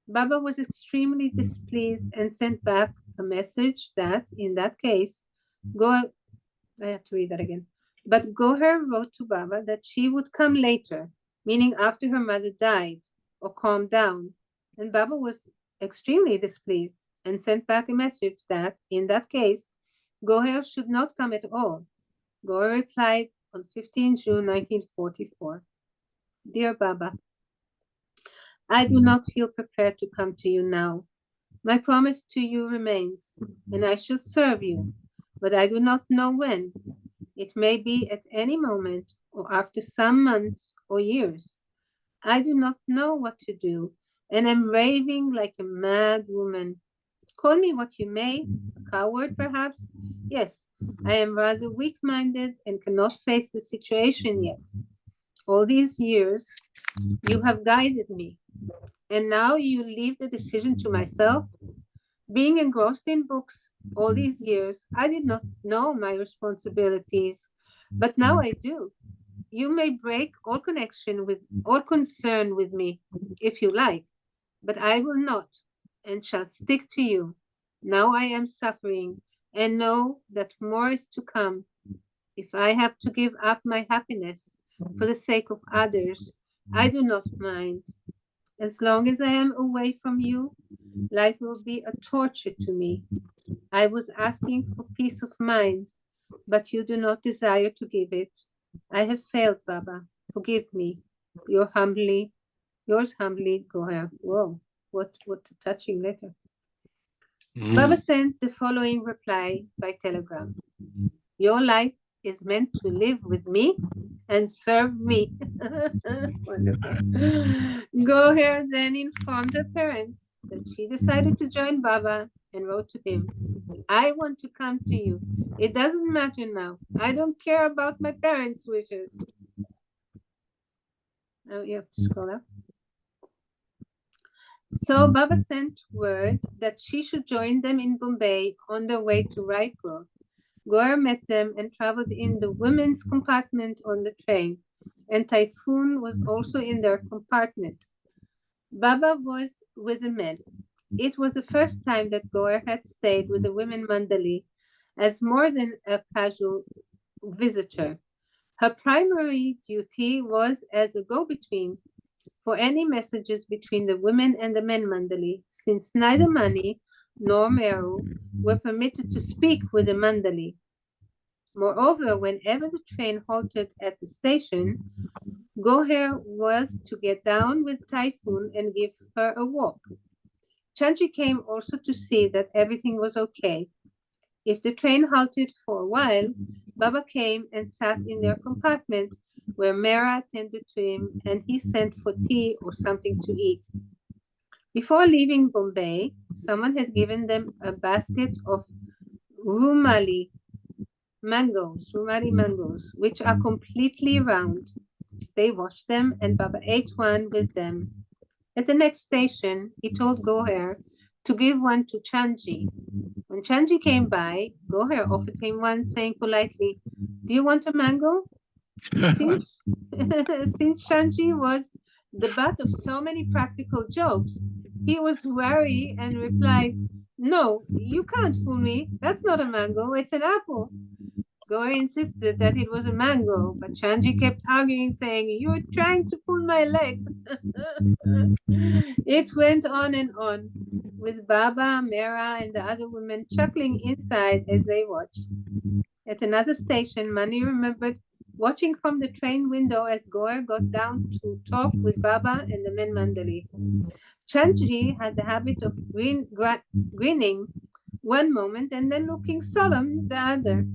S1: Baba was extremely displeased and sent back a message that, in that case, I have to read that again. But Goher wrote to Baba that she would come later, meaning after her mother died or calmed down. And Baba was extremely displeased and sent back a message that, in that case, Goher should not come at all. Goher replied on 15 June 1944, Dear Baba, I do not feel prepared to come to you now. My promise to you remains, and I shall serve you, but I do not know when. It may be at any moment or after some months or years. I do not know what to do, and am raving like a mad woman. Call me what you may, a coward perhaps. Yes, I am rather weak-minded and cannot face the situation yet. All these years, you have guided me, and now you leave the decision to myself. Being engrossed in books all these years, I did not know my responsibilities, but now I do. You may break all connection with all concern with me, if you like, but I will not and shall stick to you. Now I am suffering and know that more is to come. If I have to give up my happiness for the sake of others, I do not mind. As long as I am away from you, life will be a torture to me. I was asking for peace of mind, but you do not desire to give it. I have failed, Baba. Forgive me. Yours humbly, Goher. Whoa, what a touching letter. Baba sent the following reply by telegram. Your life is meant to live with me and serve me. Wonderful. Goher then informed her parents that she decided to join Baba and wrote to him, I want to come to you. It doesn't matter now. I don't care about my parents' wishes. Oh, you have to scroll up. So Baba sent word that she should join them in Bombay on their way to Raipur. Goer met them and traveled in the women's compartment on the train, and Typhoon was also in their compartment. Baba was with the men. It was the first time that Goer had stayed with the women mandali as more than a casual visitor. Her primary duty was as a go-between for any messages between the women and the men mandali, since neither Mani nor Meru were permitted to speak with the mandali. Moreover, whenever the train halted at the station, Goher was to get down with Typhoon and give her a walk. Chanji came also to see that everything was okay. If the train halted for a while, Baba came and sat in their compartment where Mera attended to him and he sent for tea or something to eat. Before leaving Bombay, someone had given them a basket of rumali mangoes, which are completely round. They washed them and Baba ate one with them. At the next station, he told Goher to give one to Chanji. When Chanji came by, Goher offered him one, saying politely, do you want a mango? Since, since Chanji was the butt of so many practical jokes, he was wary and replied, no, you can't fool me. That's not a mango, it's an apple. Goher insisted that it was a mango, but Chanji kept arguing, saying, you're trying to pull my leg. It went on, with Baba, Mera, and the other women chuckling inside as they watched. At another station, Mani remembered watching from the train window as Goer got down to talk with Baba and the men mandali. Chanji had the habit of grinning one moment and then looking solemn the other.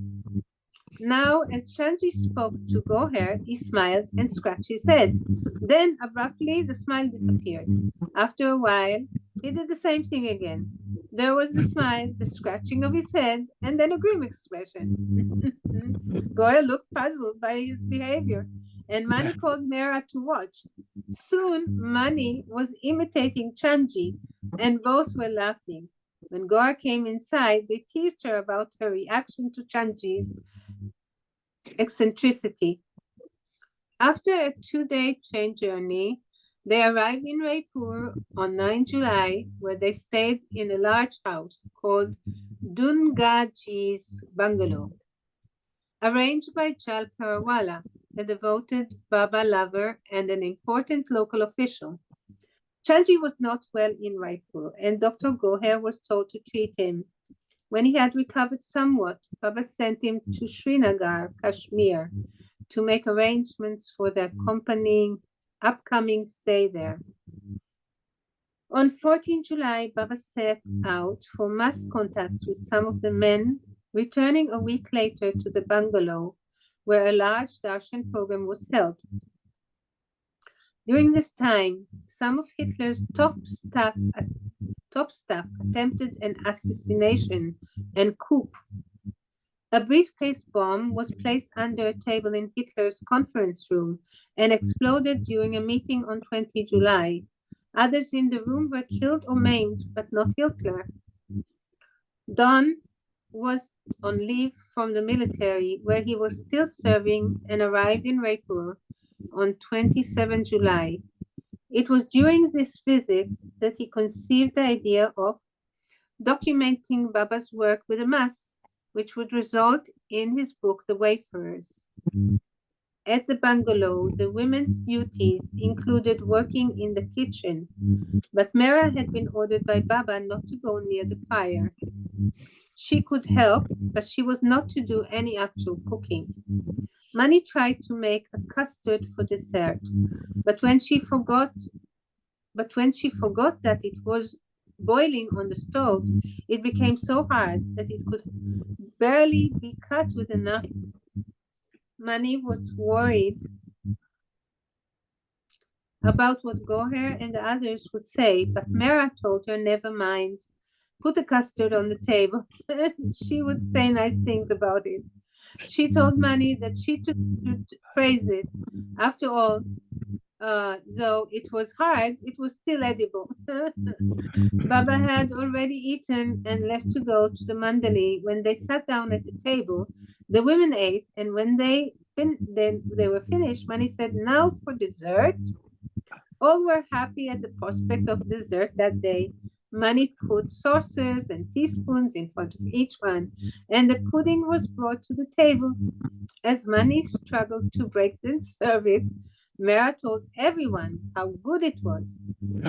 S1: Now, as Chanji spoke to Goher, he smiled and scratched his head. Then, abruptly, the smile disappeared. After a while, he did the same thing again. There was the smile, the scratching of his head, and then a grim expression. Goher looked puzzled by his behavior, and Mani called Mera to watch. Soon, Mani was imitating Chanji, and both were laughing. When Goher came inside, they teased her about her reaction to Chanji's eccentricity. After a 2-day train journey, they arrived in Raipur on 9 July, where they stayed in a large house called Dungaji's Bungalow, arranged by Jal Parawala, a devoted Baba lover and an important local official. Chanji was not well in Raipur, and Dr. Goher was told to treat him. When he had recovered somewhat, Baba sent him to Srinagar, Kashmir, to make arrangements for their upcoming stay there. On 14 July, Baba set out for mass contacts with some of the men, returning a week later to the bungalow, where a large darshan program was held. During this time, some of Hitler's top staff attempted an assassination and coup. A briefcase bomb was placed under a table in Hitler's conference room and exploded during a meeting on 20 July. Others in the room were killed or maimed, but not Hitler. Don was on leave from the military, where he was still serving, and arrived in Raipur on 27 July. It was during this visit that he conceived the idea of documenting Baba's work with a mass, which would result in his book, The Wayfarers. At the bungalow, the women's duties included working in the kitchen, but Mera had been ordered by Baba not to go near the fire. She could help, but she was not to do any actual cooking. Mani tried to make a custard for dessert, but when she forgot that it was boiling on the stove, it became so hard that it could barely be cut with a knife. Mani was worried about what Goher and the others would say, but Mera told her never mind. Put the custard on the table. She would say nice things about it. She told Mani that she should praise it. After all, though it was hard, it was still edible. Baba had already eaten and left to go to the mandali. When they sat down at the table, the women ate, and when they were finished, Mani said, "Now for dessert." All were happy at the prospect of dessert that day. Mani put saucers and teaspoons in front of each one, and the pudding was brought to the table. As Mani struggled to break and serve it, Mera told everyone how good it was.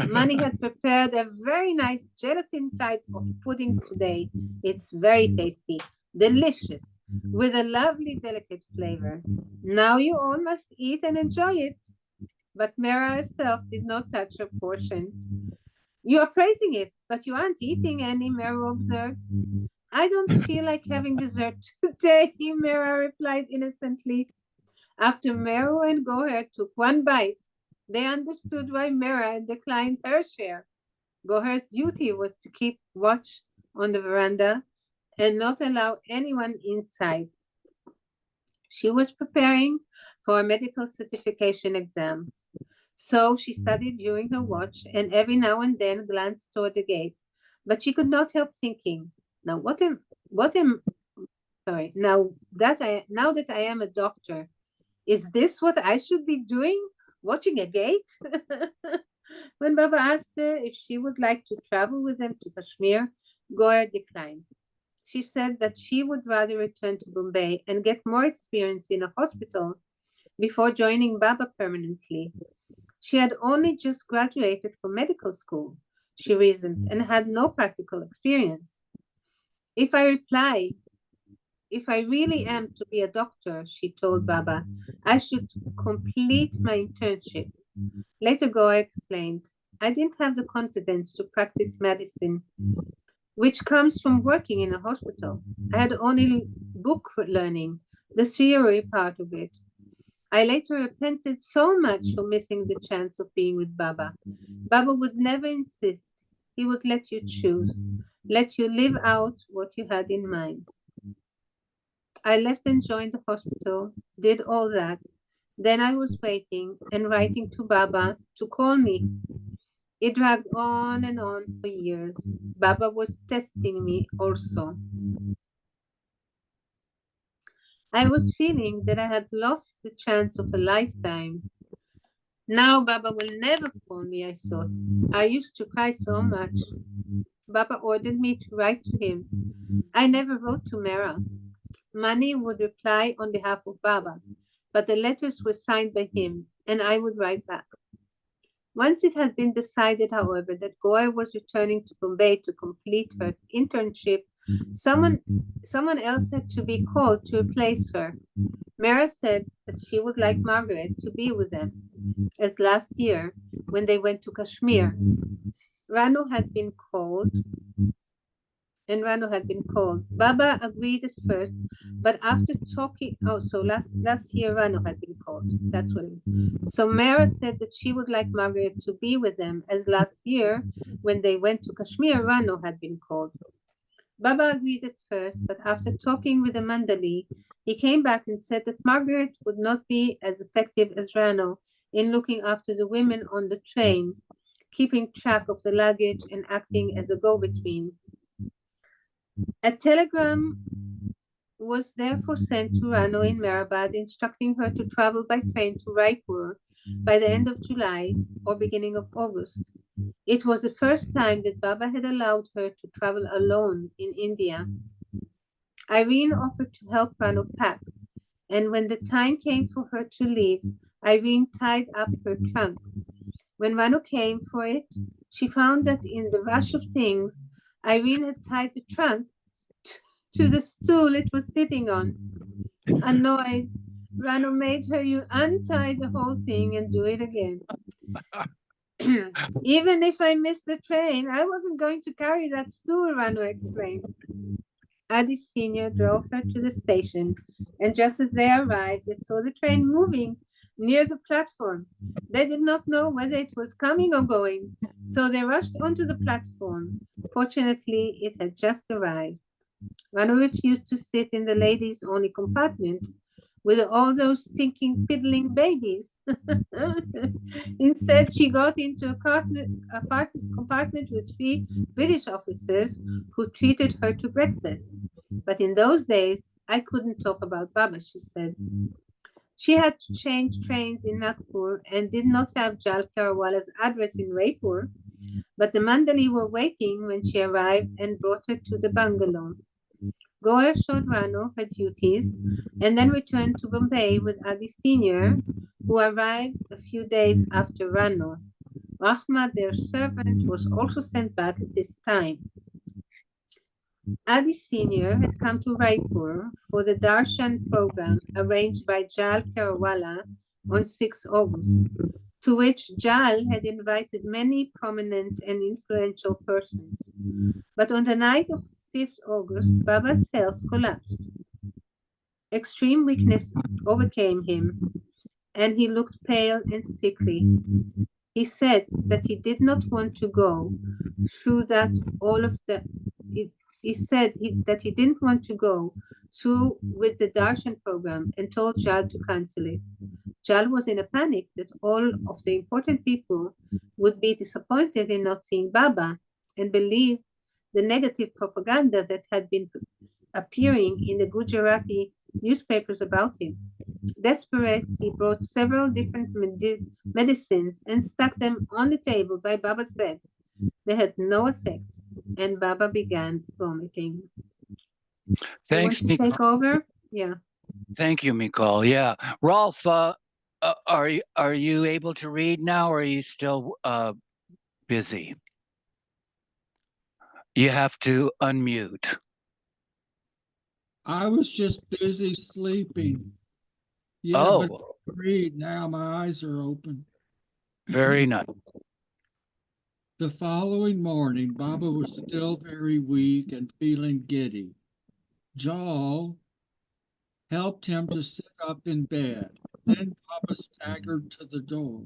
S1: Mani had prepared a very nice gelatin type of pudding today. It's very tasty, delicious, with a lovely delicate flavor. Now you all must eat and enjoy it. But Mera herself did not touch her portion. "You are praising it, but you aren't eating any," Mera observed. "I don't feel like having dessert today," Mera replied innocently. After Mera and Goher took one bite, they understood why Mera declined her share. Goher's duty was to keep watch on the veranda and not allow anyone inside. She was preparing for a medical certification exam. So she studied during her watch and every now and then glanced toward the gate. But she could not help thinking, now what am sorry, now that I am a doctor, is this what I should be doing? Watching a gate? When Baba asked her if she would like to travel with them to Kashmir, Goya declined. She said that she would rather return to Bombay and get more experience in a hospital before joining Baba permanently. She had only just graduated from medical school, she reasoned, and had no practical experience. If I reply, if I really am to be a doctor, she told Baba, I should complete my internship. Later, Goa explained, I didn't have the confidence to practice medicine, which comes from working in a hospital. I had only book learning, the theory part of it. I later repented so much for missing the chance of being with Baba. Baba would never insist. He would let you choose, let you live out what you had in mind. I left and joined the hospital, did all that. Then I was waiting and writing to Baba to call me. It dragged on and on for years. Baba was testing me also. I was feeling that I had lost the chance of a lifetime. Now Baba will never call me, I thought. I used to cry so much. Baba ordered me to write to him. I never wrote to Mera. Mani would reply on behalf of Baba, but the letters were signed by him, and I would write back. Once it had been decided, however, that Goya was returning to Bombay to complete her internship, someone else had to be called to replace her. Mera said that she would like Margaret to be with them, as last year when they went to Kashmir. Rano had been called, Baba agreed at first, but after talking, so last year Rano had been called. That's what it is. So Mara said that she would like Margaret to be with them, as last year when they went to Kashmir, Rano had been called. Baba agreed at first, but after talking with the Mandali, he came back and said that Margaret would not be as effective as Rano in looking after the women on the train, keeping track of the luggage and acting as a go-between. A telegram was therefore sent to Rano in Meherabad instructing her to travel by train to Raipur by the end of July or beginning of August. It was the first time that Baba had allowed her to travel alone in India. Irene offered to help Rano pack, and when the time came for her to leave, Irene tied up her trunk. When Rano came for it, she found that in the rush of things, Irene had tied the trunk to the stool it was sitting on. Annoyed, Rano made her untie the whole thing and do it again. Even if I missed the train, I wasn't going to carry that stool, Rano explained. Adi Sr. drove her to the station, and just as they arrived, they saw the train moving near the platform. They did not know whether it was coming or going, so they rushed onto the platform. Fortunately, it had just arrived. Rano refused to sit in the ladies' only compartment with all those stinking piddling babies. Instead, she got into a compartment with 3 British officers who treated her to breakfast. But in those days, I couldn't talk about Baba, she said. She had to change trains in Nagpur and did not have Jal Karawala's address in Raipur, but the Mandali were waiting when she arrived and brought her to the bungalow. Goer showed Rano her duties and then returned to Bombay with Adi Sr., who arrived a few days after Rano. Rahma, their servant, was also sent back at this time. Adi Sr. had come to Raipur for the Darshan program arranged by Jal Karawala on 6 August, to which Jal had invited many prominent and influential persons. But on the night of 5th August, Baba's health collapsed. Extreme weakness overcame him, and he looked pale and sickly. He said that he did not want to go through that all of the. He said that he didn't want to go through with the Darshan program and told Jal to cancel it. Jal was in a panic that all of the important people would be disappointed in not seeing Baba and believe the negative propaganda that had been appearing in the Gujarati newspapers about him. Desperate, he brought several different medicines and stuck them on the table by Baba's bed. They had no effect, and Baba began vomiting.
S2: Thanks,
S1: you want to take over? Yeah.
S2: Thank you, Mikal. Yeah, Rolf, are you able to read now, or are you still busy? You have to unmute.
S3: I was just busy sleeping. Yeah, but read now. My eyes are open.
S2: Very nice.
S3: The following morning, Baba was still very weak and feeling giddy. Jal helped him to sit up in bed. Then Baba staggered to the door.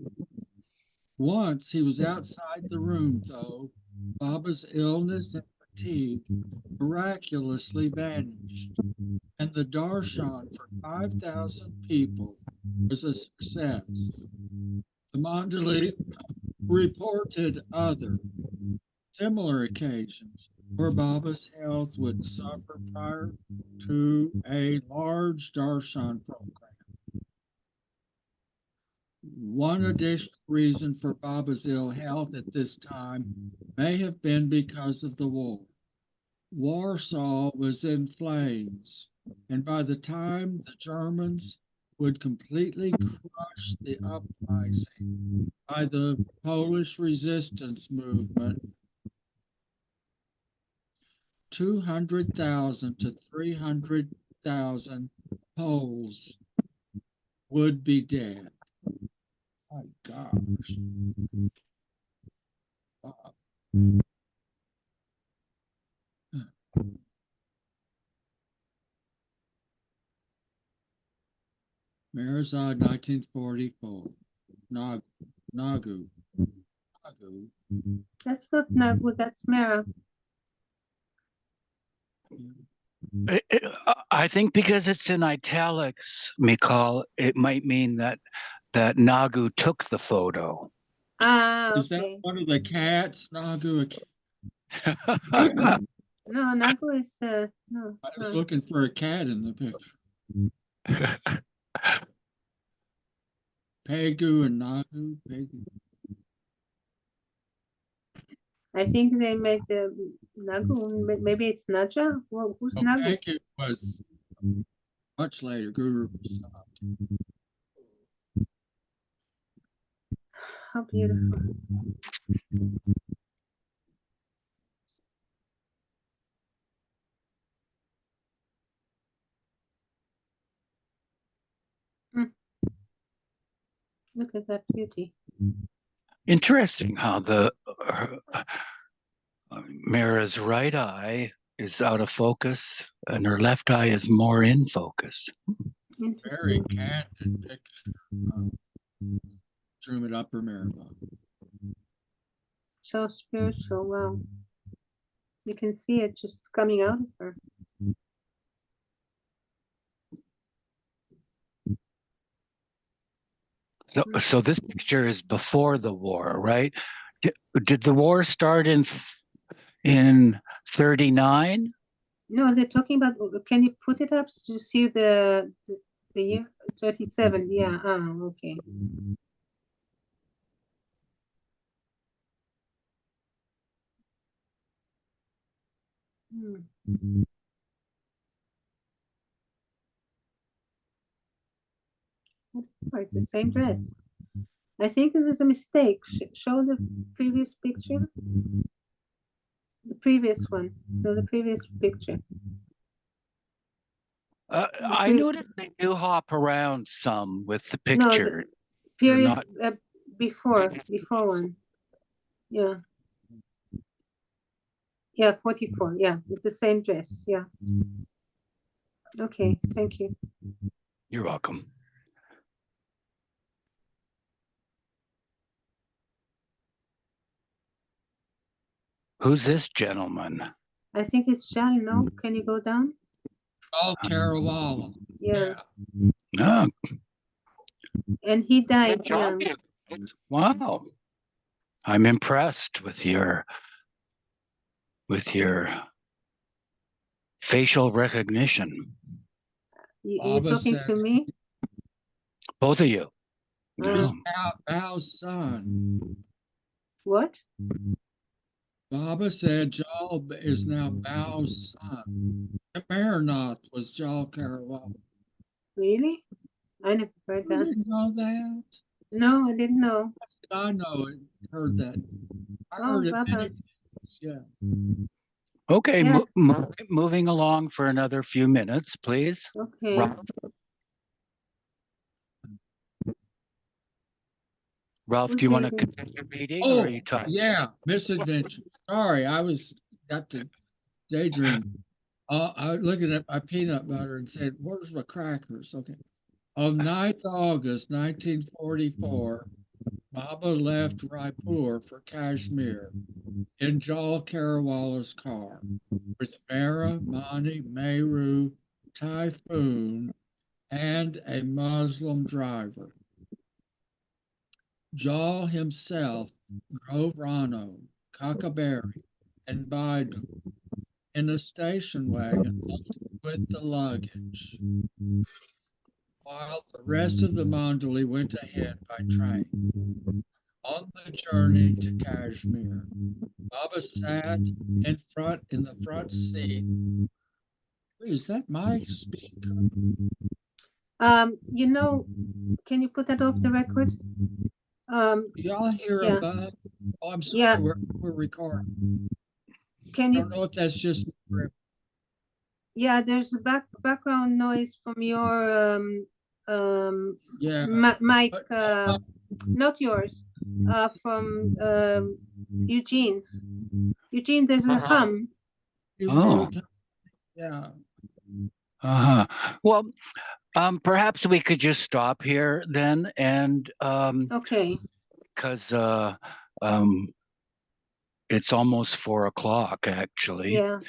S3: Once he was outside the room, though, Baba's illness and fatigue miraculously vanished, and the darshan for 5,000 people was a success. The Mandali reported other similar occasions where Baba's health would suffer prior to a large darshan program. One additional reason for Baba's ill health at this time may have been because of the war. Warsaw was in flames, and by the time the Germans would completely crush the uprising by the Polish resistance movement, 200,000 to 300,000 Poles would be dead. My gosh. Marizod, 1944. Nagu.
S1: That's not Nagu, that's Mera.
S2: I think because it's in italics, Mikal, it might mean that Nagu took the photo.
S1: Ah, okay.
S3: Is that one of the cats, Nagu?
S1: No, Nagu is no.
S3: I was looking for a cat in the picture. Pegu and Nagu. Pegu.
S1: I think they made the Nagu. Maybe it's Naja. Well, who's Nagu?
S3: Pegu was Much later, Guru Prasad.
S1: How beautiful. Look at that beauty.
S2: Interesting how the Mehera's right eye is out of focus and her left eye is more in focus.
S3: Very candid picture. Drew it Upper Maribel.
S1: So spiritual. Wow. You can see it just coming out of her.
S2: So this picture is before the war, right? Did the war start in 39?
S1: No, they're talking about. Can you put it up to see the year 37? Yeah. Okay. Oh, it's the same dress. I think it is a mistake. Show the previous picture. The previous one. No, the previous picture.
S2: I noticed they do hop around some with the picture.
S1: No, the previous before one. Yeah. Yeah, 44. Yeah, it's the same dress. Yeah. Okay, thank you.
S2: You're welcome. Who's this gentleman?
S1: I think it's Shal, no? Can you go down?
S3: Oh, Carawala.
S1: Yeah.
S2: Oh,
S1: And he died young.
S2: wow. I'm impressed with your facial recognition.
S1: You're talking to me?
S2: Both of you.
S3: He's Bao's son.
S1: What?
S3: Baba said Jal is now Bao's son. Amarnath was Jal Carawala.
S1: Really? I never heard
S3: You
S1: that.
S3: didn't know that?
S1: No, I didn't know.
S3: I know it. Heard that. I
S1: Oh,
S3: heard it
S1: Baba.
S3: many times. Yeah.
S2: Okay,
S1: Yeah.
S2: moving along for another few minutes, please.
S1: Okay.
S2: Ralph, do you want to continue reading, or are you tired?
S3: Yeah, Misadventure. Sorry, got to daydream. I was looking at my peanut butter and said, "Where's my crackers?" Okay. On 9th August 1944, Baba left Raipur for Kashmir in Jal Carawala's car with Mehera, Mani, Meru, Typhoon, and a Muslim driver. Jal himself drove Rano, Kakaberi, and Baidu in a station wagon with the luggage, while the rest of the Mandali went ahead by train. On the journey to Kashmir, Baba sat in the front seat. Is that my speaker?
S1: Can you put that off the record?
S3: Y'all hear
S1: yeah.
S3: above? Oh, I'm sorry,
S1: Yeah.
S3: we're recording.
S1: Can
S3: I don't know if that's just.
S1: Yeah, there's a background noise from your
S3: yeah,
S1: mic, not yours, from Eugene's. Eugene, there's a hum.
S2: Oh.
S3: Yeah.
S2: Well, perhaps we could just stop here then, and
S1: okay,
S2: because it's almost 4 o'clock actually.
S1: Yeah.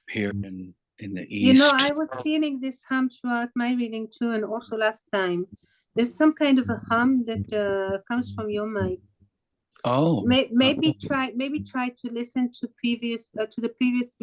S2: Here in the east.
S1: You know, I was feeling this hum throughout my reading too, and also last time. There's some kind of a hum that comes from your mic.
S2: Oh.
S1: Maybe try to listen to the previous